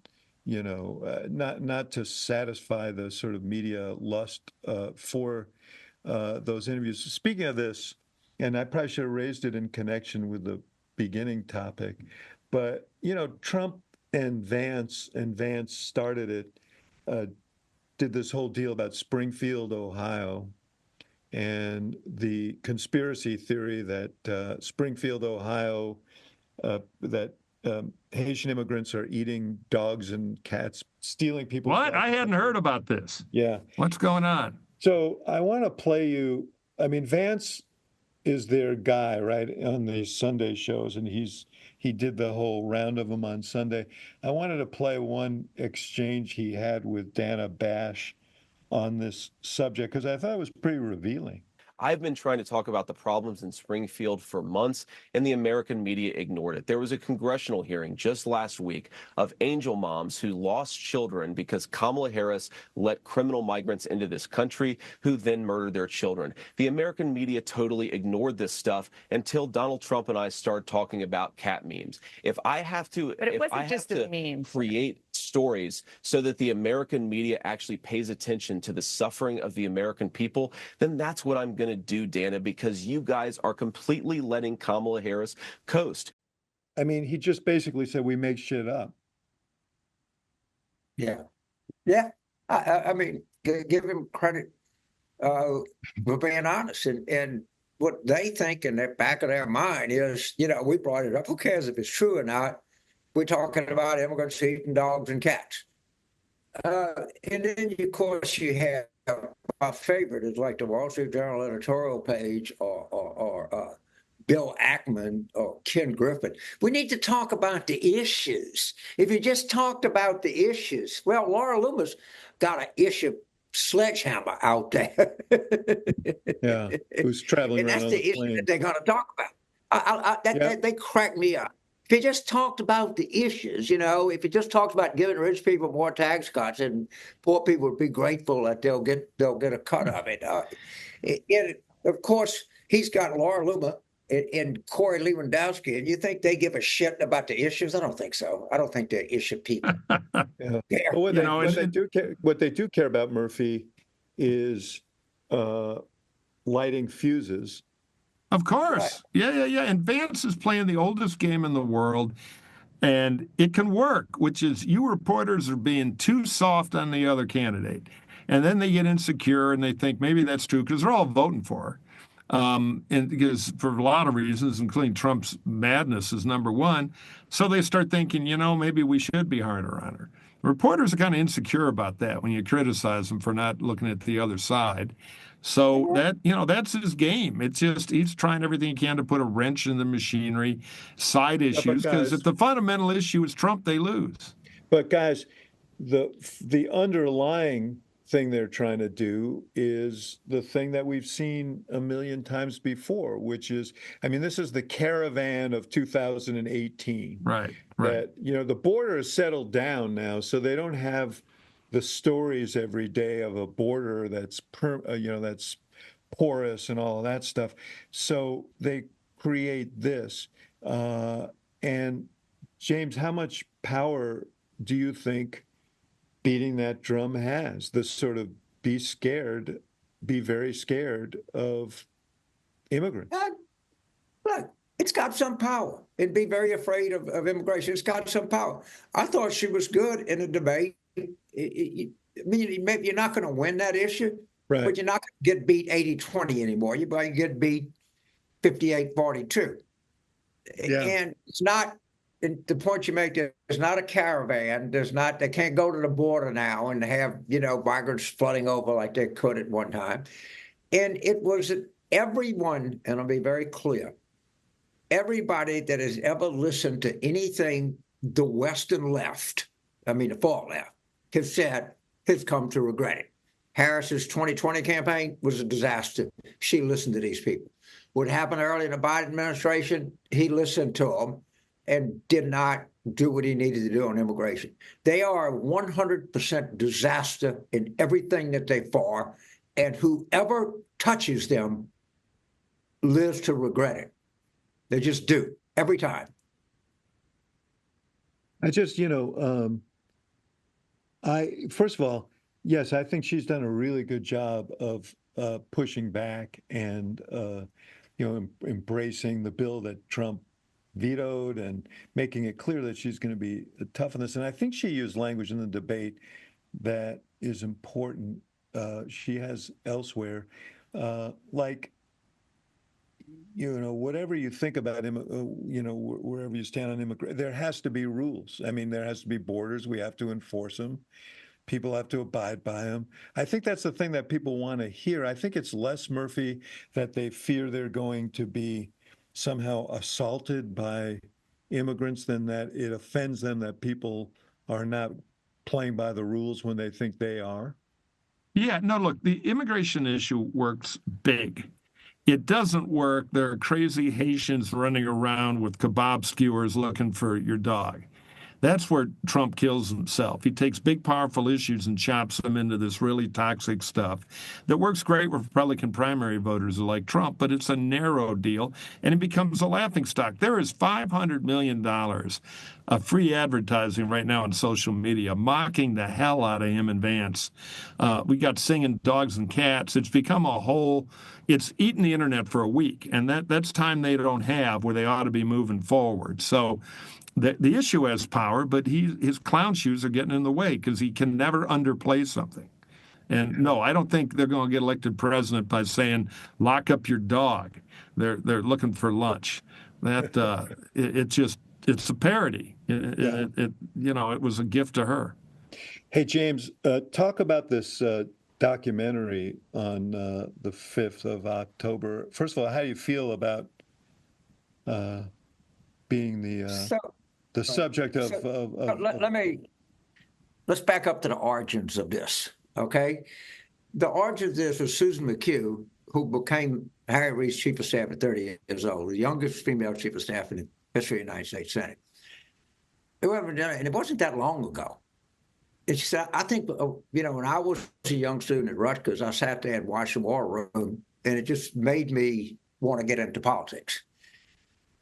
not to satisfy the sort of media lust for those interviews. Speaking of this, and I probably should have raised it in connection with the beginning topic, but Trump and Vance started it, did this whole deal about Springfield, Ohio, and the conspiracy theory that Springfield, Ohio, that Haitian immigrants are eating dogs and cats, stealing people's What? dogs. I hadn't heard about this. Yeah. What's going on? So I want to play you. I mean, Vance is their guy, right, on these Sunday shows, and he did the whole round of them on Sunday. I wanted to play one exchange he had with Dana Bash on this subject because I thought it was pretty revealing. I've been trying to talk about the problems in Springfield for months, and the American media ignored it. There was a congressional hearing just last week of angel moms who lost children because Kamala Harris let criminal migrants into this country who then murdered their children. The American media totally ignored this stuff until Donald Trump and I started talking about cat memes. If I have to, But it if wasn't I have just a to meme. create stories so that the American media actually pays attention to the suffering of the American people, then that's what I'm going to do, Dana, because you guys are completely letting Kamala Harris coast. I mean, he just basically said we make shit up. Yeah. Yeah. I mean, give him credit for being honest. And what they think in the back of their mind is, we brought it up. Who cares if it's true or not? We're talking about immigrants eating dogs and cats. And then, of course, you have our favorite is like the Wall Street Journal editorial page or Bill Ackman or Ken Griffin. We need to talk about the issues. If you just talked about the issues, well, Laura Loomer's got an issue sledgehammer out there. Yeah, who's traveling and around that's on the the issue plane. that they're going to talk about. They crack me up. If you just talked about the issues, if you just talked about giving rich people more tax cuts and poor people would be grateful that they'll get a cut of it. Of course, he's got Laura Loomer and Corey Lewandowski, and you think they give a shit about the issues? I don't think so. I don't think they're issue people. Yeah. Yeah. But what they do care about, Murphy, is lighting fuses. Of course. Yeah. And Vance is playing the oldest game in the world, and it can work, which is you reporters are being too soft on the other candidate. And then they get insecure and they think maybe that's true because they're all voting for her. And because for a lot of reasons, including Trump's madness is number one. So they start thinking, maybe we should be harder on her. Reporters are kind of insecure about that when you criticize them for not looking at the other side. So that, that's his game. It's just he's trying everything he can to put a wrench in the machinery, side issues, because if the fundamental issue is Trump, they lose. But guys, the underlying thing they're trying to do is the thing that we've seen a million times before, which is, I mean, this is the caravan of 2018. Right. That, the border is settled down now, so they don't have the stories every day of a border that's that's porous and all of that stuff. So they create this. And James, how much power do you think beating that drum has? This sort of be very scared of immigrants. Look, it's got some power. And be very afraid of immigration. It's got some power. I thought she was good in a debate. I mean, maybe you're not going to win that issue, right, but you're not going to get beat 80-20 anymore. You might get beat 58-42. Yeah. And it's not, the point you make, there's not a caravan. They can't go to the border now and have, migrants flooding over like they could at one time. And it was everyone, and I'll be very clear, everybody that has ever listened to anything the Western left, the far left, has come to regret it. Harris's 2020 campaign was a disaster. She listened to these people. What happened early in the Biden administration, he listened to them and did not do what he needed to do on immigration. They are a 100% disaster in everything that they for, and whoever touches them lives to regret it. They just do, every time. I just, first of all, yes, I think she's done a really good job of pushing back and, embracing the bill that Trump vetoed and making it clear that she's going to be tough on this. And I think she used language in the debate that is important. She has elsewhere, whatever you think about him, wherever you stand on immigration, there has to be rules. I mean, there has to be borders. We have to enforce them. People have to abide by them. I think that's the thing that people want to hear. I think it's less, Murphy, that they fear they're going to be somehow assaulted by immigrants than that it offends them that people are not playing by the rules when they think they are. Yeah, no, look, the immigration issue works big. It doesn't work. There are crazy Haitians running around with kebab skewers looking for your dog. That's where Trump kills himself. He takes big, powerful issues and chops them into this really toxic stuff that works great with Republican primary voters who like Trump, but it's a narrow deal, and it becomes a laughingstock. There is $500 million of free advertising right now on social media, mocking the hell out of him and Vance. We got singing dogs and cats. It's become it's eaten the internet for a week, and that's time they don't have where they ought to be moving forward. So the issue has power, but his clown shoes are getting in the way because he can never underplay something. And no, I don't think they're going to get elected president by saying, lock up your dog. They're looking for lunch. That it's a parody. It was a gift to her. Hey, James, talk about this documentary on the 5th of October. First of all, how do you feel about being the subject of let's back up to the origins of this, okay? The origins of this was Susan McHugh, who became Harry Reid's chief of staff at 30 years old, the youngest female chief of staff in the history of the United States Senate. And it wasn't that long ago. I think, when I was a young student at Rutgers, I sat there and watched the War Room, and it just made me want to get into politics.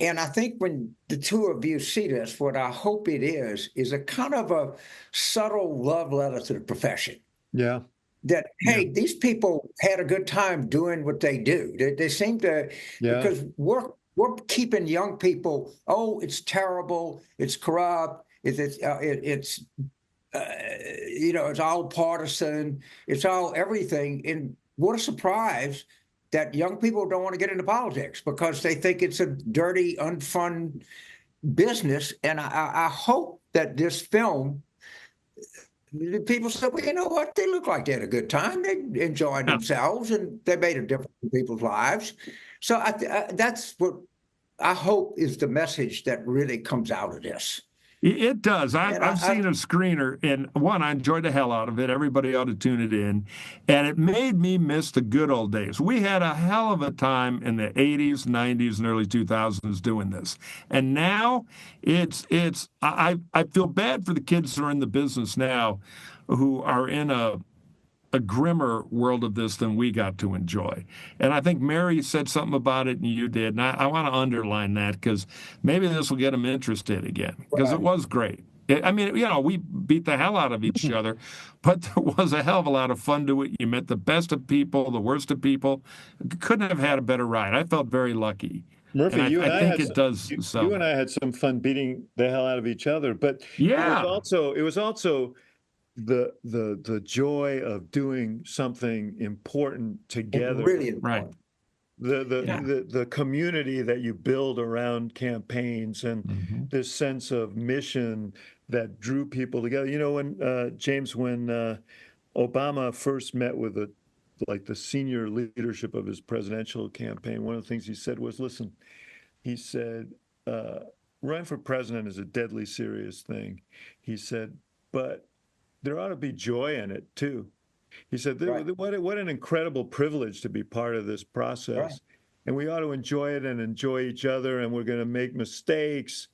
And I think when the two of you see this, what I hope it is a kind of a subtle love letter to the profession. Yeah. That, hey, these people had a good time doing what they do. They seem to, because we're keeping young people, it's terrible, it's corrupt, it's all partisan, it's all everything. And what a surprise that young people don't want to get into politics because they think it's a dirty, unfun business. And I hope that this film people said, well, you know what? They look like they had a good time. They enjoyed themselves, and they made a difference in people's lives. So that's what I hope is the message that really comes out of this. It does. And I've seen a screener, and one, I enjoyed the hell out of it. Everybody ought to tune it in. And it made me miss the good old days. We had a hell of a time in the 80s, 90s, and early 2000s doing this. And now I feel bad for the kids who are in the business now who are in a grimmer world of this than we got to enjoy. And I think Mary said something about it and you did. And I want to underline that because maybe this will get them interested again because it was great. I mean, you know, we beat the hell out of each other, but there was a hell of a lot of fun to it. You met the best of people, the worst of people. Couldn't have had a better ride. I felt very lucky. Murphy, and I think it does. You and I had some fun beating the hell out of each other, but yeah, it was also the joy of doing something important together. Really important. right. The community that you build around campaigns and this sense of mission that drew people together. You know, when James, when Obama first met with the senior leadership of his presidential campaign, one of the things he said was, listen, he said, running for president is a deadly serious thing. He said, but there ought to be joy in it too. He said, what an incredible privilege to be part of this process. Right. And we ought to enjoy it and enjoy each other, and we're going to make mistakes.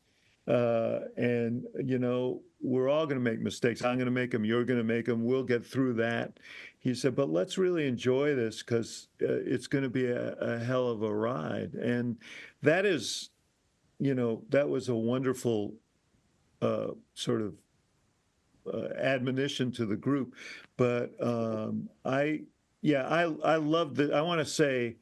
And, you know, we're all going to make mistakes. I'm going to make them. You're going to make them. We'll get through that. He said, but let's really enjoy this because it's going to be a hell of a ride. And that is, you know, that was a wonderful sort of admonition to the group. But I love that. I want to say,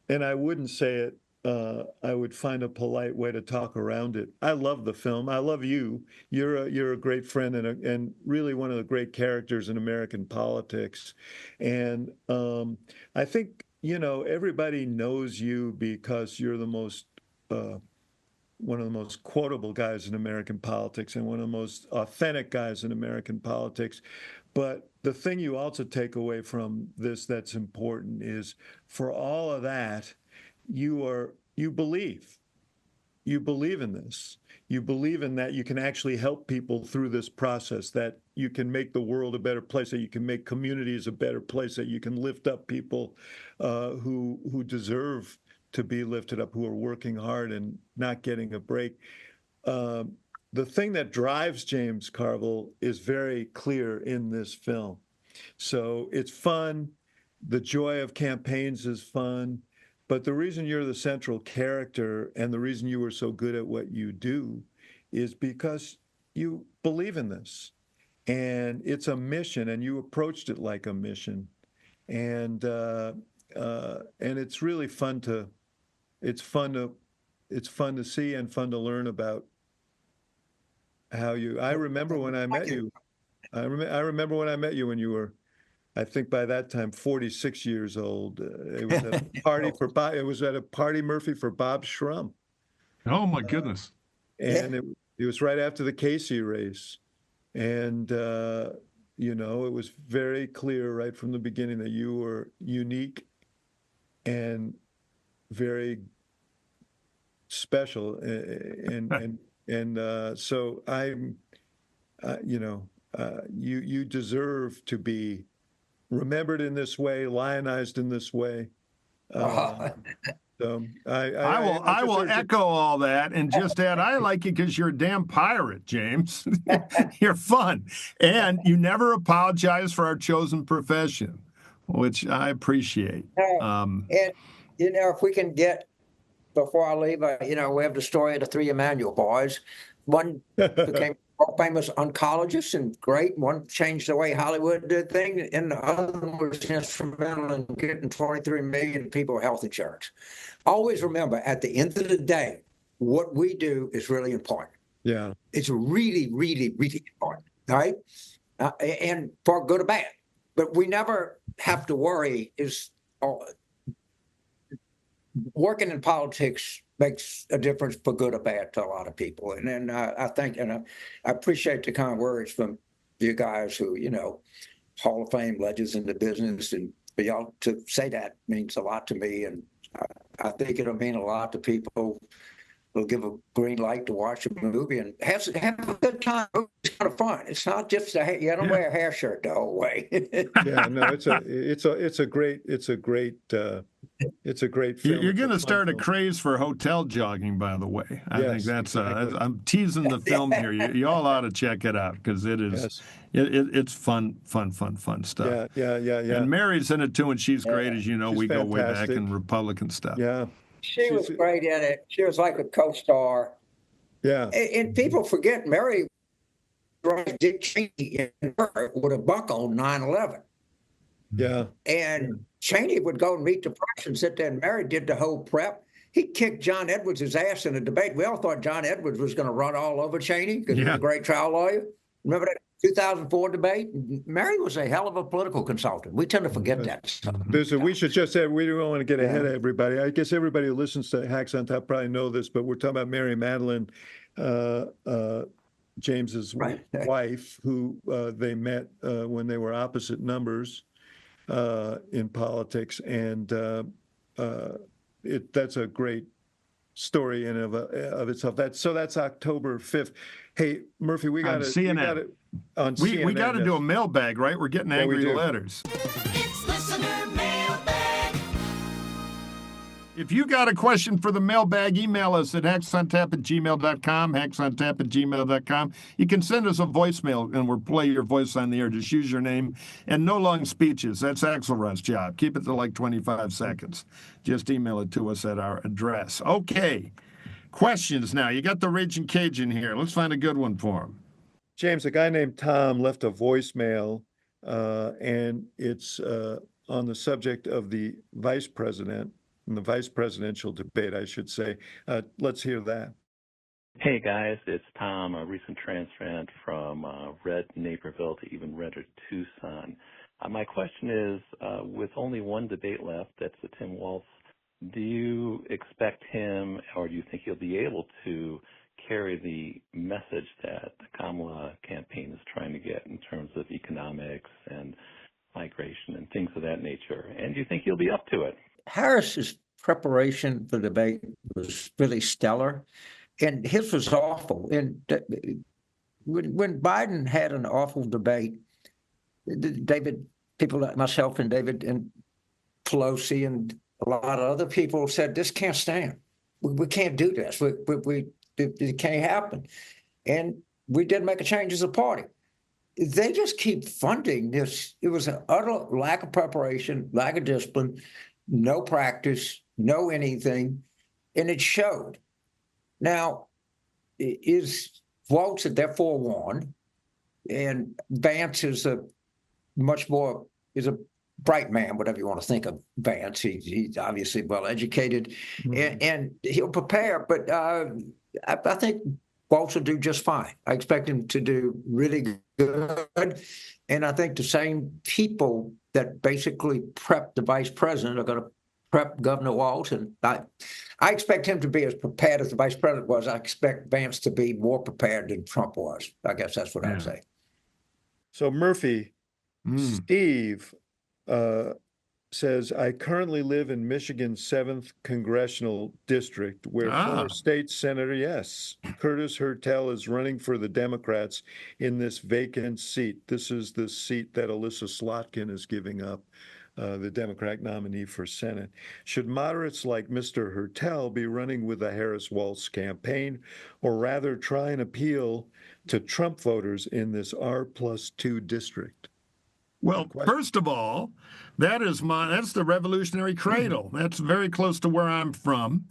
and I wouldn't say it, I would find a polite way to talk around it. I love the film. I love you. You're a great friend and really one of the great characters in American politics. And I think, you know, everybody knows you because you're the most one of the most quotable guys in American politics and one of the most authentic guys in American politics. But the thing you also take away from this that's important is for all of that, you believe in this. You believe in that you can actually help people through this process, that you can make the world a better place, that you can make communities a better place, that you can lift up people who deserve to be lifted up, who are working hard and not getting a break. The thing that drives James Carville is very clear in this film. So it's fun. The joy of campaigns is fun. But the reason you're the central character and the reason you were so good at what you do is because you believe in this. And it's a mission, and you approached it like a mission. And it's really fun to see and fun to learn about how you. I remember when I met you. I remember when I met you when you were, I think by that time 46 years old. It was at a party for Bob. It was at a party, Murphy, for Bob Shrum. Oh my goodness! And it was right after the Casey race, and you know, it was very clear right from the beginning that you were unique and very special, and so I'm, you know, you deserve to be remembered in this way, lionized in this way. So I will echo all that and just add, I like you because you're a damn pirate, James. You're fun, and you never apologize for our chosen profession, which I appreciate. And you know, if we can get, before I leave, you know, we have the story of the three Emanuel boys. One became famous oncologist and great. One changed the way Hollywood did things, and the other one was instrumental in getting 23 million people health insurance. Always remember, at the end of the day, what we do is really important. Yeah, it's really, really, really important, right? And for good or bad. But we never have to worry. Working in politics makes a difference for good or bad to a lot of people. And then I think, and I appreciate the kind words from you guys who, Hall of Fame legends in the business, and for y'all to say that means a lot to me, and I think it'll mean a lot to people. We'll give a green light to watch a movie and have a good time. It's kind of fun. It's not just you don't wear a hair shirt the whole way. Yeah, no, it's a great film. You're going to start a craze for hotel jogging, by the way. I think that's. Exactly. I'm teasing the film here. You all ought to check it out because it is. Yes. It's fun stuff. Yeah. And Mary's in it too, and she's great, as you know. She's We go way back fantastic. in Republican stuff. Yeah. She was great in it. She was like a co-star. Yeah. And people forget Mary Dick Cheney and her with a bunk on 9/11. Yeah. And Cheney would go and meet the press and sit there, and Mary did the whole prep. He kicked John Edwards' ass in a debate. We all thought John Edwards was going to run all over Cheney because he was a great trial lawyer. Remember that 2004 debate? Mary was a hell of a political consultant. We tend to forget that stuff. We should just say, we don't want to get ahead of everybody. I guess everybody who listens to Hacks on Top probably know this, but we're talking about Mary Madeline, James's wife, who they met when they were opposite numbers in politics. And that's a great story in of itself. That's October 5th. Hey, Murphy, we got to we got to do a mailbag, right? We're getting angry letters. It's listener mailbag. If you got a question for the mailbag, email us at hacksontap@gmail.com, hacksontap@gmail.com. You can send us a voicemail, and we'll play your voice on the air. Just use your name, and no long speeches. That's Axelrod's job. Keep it to like 25 seconds. Just email it to us at our address. Okay. Questions now. You got the Ragin Cajun here. Let's find a good one for him. James, a guy named Tom left a voicemail, and it's on the subject of the vice president and the vice presidential debate, I should say. Let's hear that. Hey guys, it's Tom, a recent transplant from red Naperville to even redder Tucson. My question is, with only one debate left, that's the Tim Walz, do you expect him, or do you think he'll be able to carry the message that the Kamala campaign is trying to get in terms of economics and migration and things of that nature? And do you think he'll be up to it? Harris's preparation for the debate was really stellar, and his was awful. And when Biden had an awful debate, David, people like myself and David and Pelosi and a lot of other people said, this can't stand. We can't do this. It can't happen. And we did make a change as a party. They just keep funding this. It was an utter lack of preparation, lack of discipline, no practice, no anything, and it showed. Now, is Walz they're forewarned, and Vance is a bright man, whatever you want to think of Vance. He's obviously well educated, and he'll prepare. But I think Walz will do just fine. I expect him to do really good, and I think the same people that basically prepped the vice president are going to prep Governor Walz, and I expect him to be as prepared as the vice president was. I expect Vance to be more prepared than Trump was. I guess that's what I'd say. So Murphy, Steve says, I currently live in Michigan's 7th congressional district, where former state senator, Curtis Hertel is running for the Democrats in this vacant seat. This is the seat that Alyssa Slotkin is giving up, the Democratic nominee for Senate. Should moderates like Mr. Hertel be running with the Harris-Walz campaign, or rather try and appeal to Trump voters in this R+2 district? Well, first of all, that's the revolutionary cradle. That's very close to where I'm from.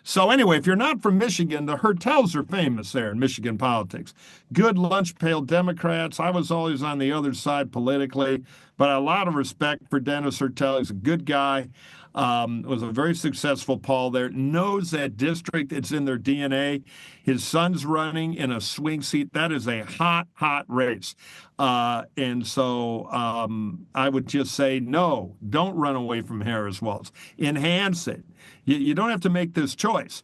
So anyway, if you're not from Michigan, the Hertels are famous there in Michigan politics. Good lunch pail Democrats. I was always on the other side politically, but a lot of respect for Dennis Hertel. He's a good guy. Was a very successful Paul there, knows that district. It's in their DNA. His son's running in a swing seat. That is a hot race. And so I would just say, no, don't run away from Harris-Walz. Enhance it. You don't have to make this choice.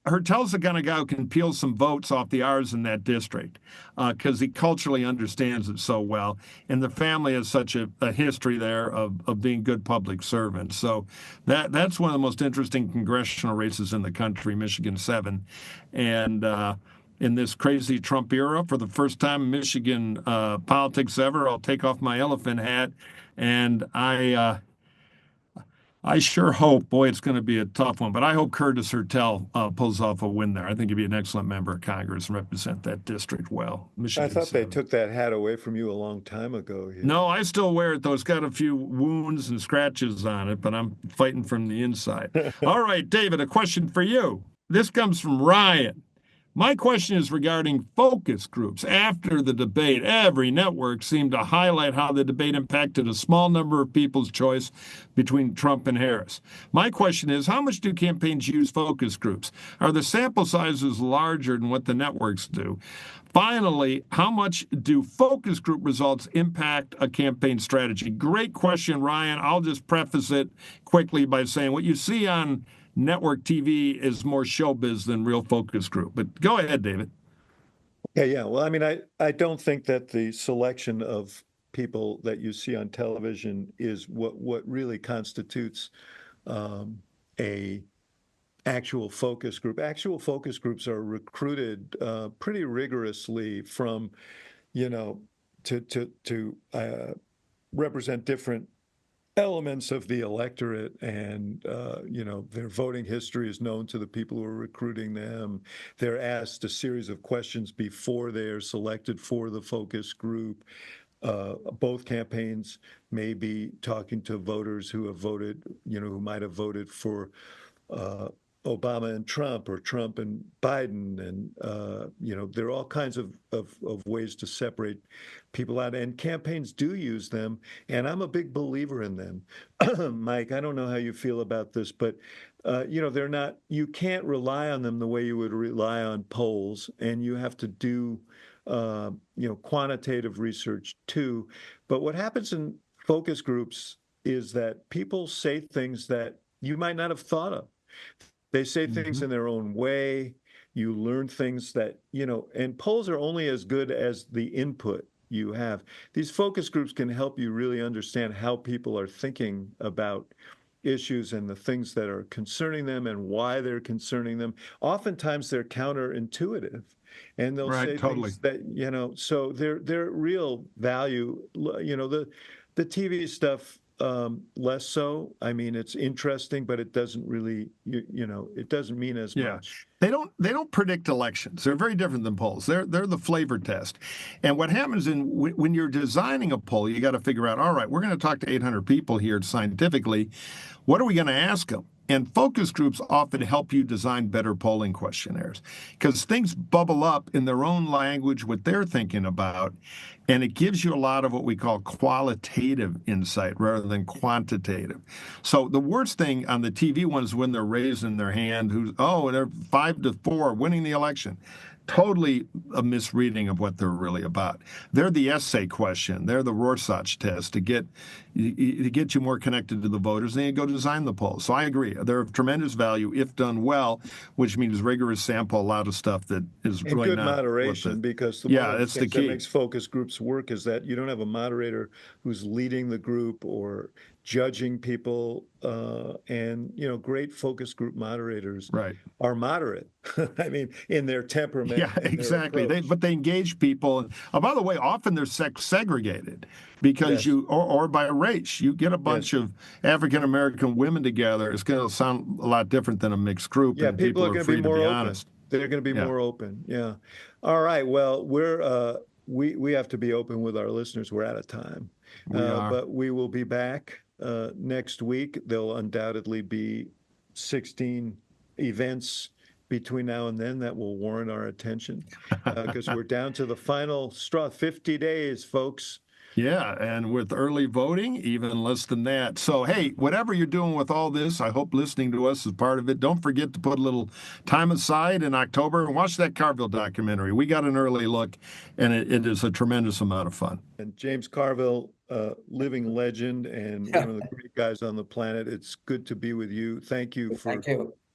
Hertel's the kind of guy who can peel some votes off the R's in that district because he culturally understands it so well. And the family has such a history there of being good public servants. So that's one of the most interesting congressional races in the country, Michigan 7. And in this crazy Trump era, for the first time in Michigan politics ever, I'll take off my elephant hat. And I sure hope, boy, it's going to be a tough one, but I hope Curtis Hertel pulls off a win there. I think he'd be an excellent member of Congress and represent that district well. Michigan I thought 7. they took that hat away from you a long time ago. Here. No, I still wear it, though. It's got a few wounds and scratches on it, but I'm fighting from the inside. All right, David, a question for you. This comes from Ryan. My question is regarding focus groups. After the debate, every network seemed to highlight how the debate impacted a small number of people's choice between Trump and Harris. My question is, how much do campaigns use focus groups? Are the sample sizes larger than what the networks do? Finally, how much do focus group results impact a campaign strategy? Great question, Ryan. I'll just preface it quickly by saying what you see on network TV is more showbiz than real focus group. But go ahead, David. Yeah. Well, I mean, I don't think that the selection of people that you see on television is what really constitutes a actual focus group. Actual focus groups are recruited pretty rigorously from, to represent different elements of the electorate, and their voting history is known to the people who are recruiting them. They're asked a series of questions before they are selected for the focus group. Both campaigns may be talking to voters who have voted, who might have voted for Obama and Trump, or Trump and Biden, and there are all kinds of ways to separate people out, and campaigns do use them, and I'm a big believer in them. Mike, I don't know how you feel about this, but they're not. You can't rely on them the way you would rely on polls, and you have to do quantitative research too. But what happens in focus groups is that people say things that you might not have thought of. They say things in their own way. You learn things that, and polls are only as good as the input you have. These focus groups can help you really understand how people are thinking about issues and the things that are concerning them and why they're concerning them. Oftentimes they're counterintuitive, and they'll say things that, so they're real value. The TV stuff, less so. I mean, it's interesting, but it doesn't really, it doesn't mean as much. They don't predict elections. They're very different than polls. They're the flavor test. And what happens when you're designing a poll, you got to figure out, all right, we're going to talk to 800 people here scientifically. What are we going to ask them? And focus groups often help you design better polling questionnaires because things bubble up in their own language, what they're thinking about, and it gives you a lot of what we call qualitative insight rather than quantitative. So the worst thing on the TV ones is when they're raising their hand, they're 5-4 winning the election. Totally a misreading of what they're really about. They're the essay question. They're the Rorschach test to get you more connected to the voters, and then you go design the polls. So I agree. They're of tremendous value if done well, which means rigorous sample, a lot of stuff that is and really good not moderation, because one of the things that makes focus groups work is that you don't have a moderator who's leading the group or judging people, and great focus group moderators are moderate. I mean, in their temperament. Yeah, exactly. But they engage people. And, by the way, often they're segregated because or by race. You get a bunch of African American women together. It's going to sound a lot different than a mixed group. Yeah, and people are going to be more open. Honest. They're going to be more open. Yeah. All right. Well, we have to be open with our listeners. We're out of time. But we will be back next week. There'll undoubtedly be 16 events between now and then that will warrant our attention, because we're down to the final straw. 50 days, folks. Yeah, and with early voting, even less than that. So, hey, whatever you're doing with all this, I hope listening to us is part of it. Don't forget to put a little time aside in October and watch that Carville documentary. We got an early look, and it is a tremendous amount of fun. And James Carville, living legend and one of the great guys on the planet. It's good to be with you. Thank you for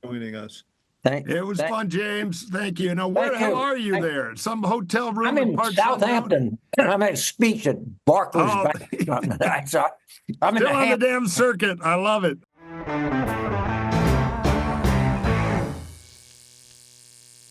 joining us. It was fun, James. Thank you. Now, where Thank the hell you. are you there? Some hotel room I'm in Park Southampton. I'm at a speech at Barclays Oh. Bank. I'm in Still the on the damn circuit. I love it.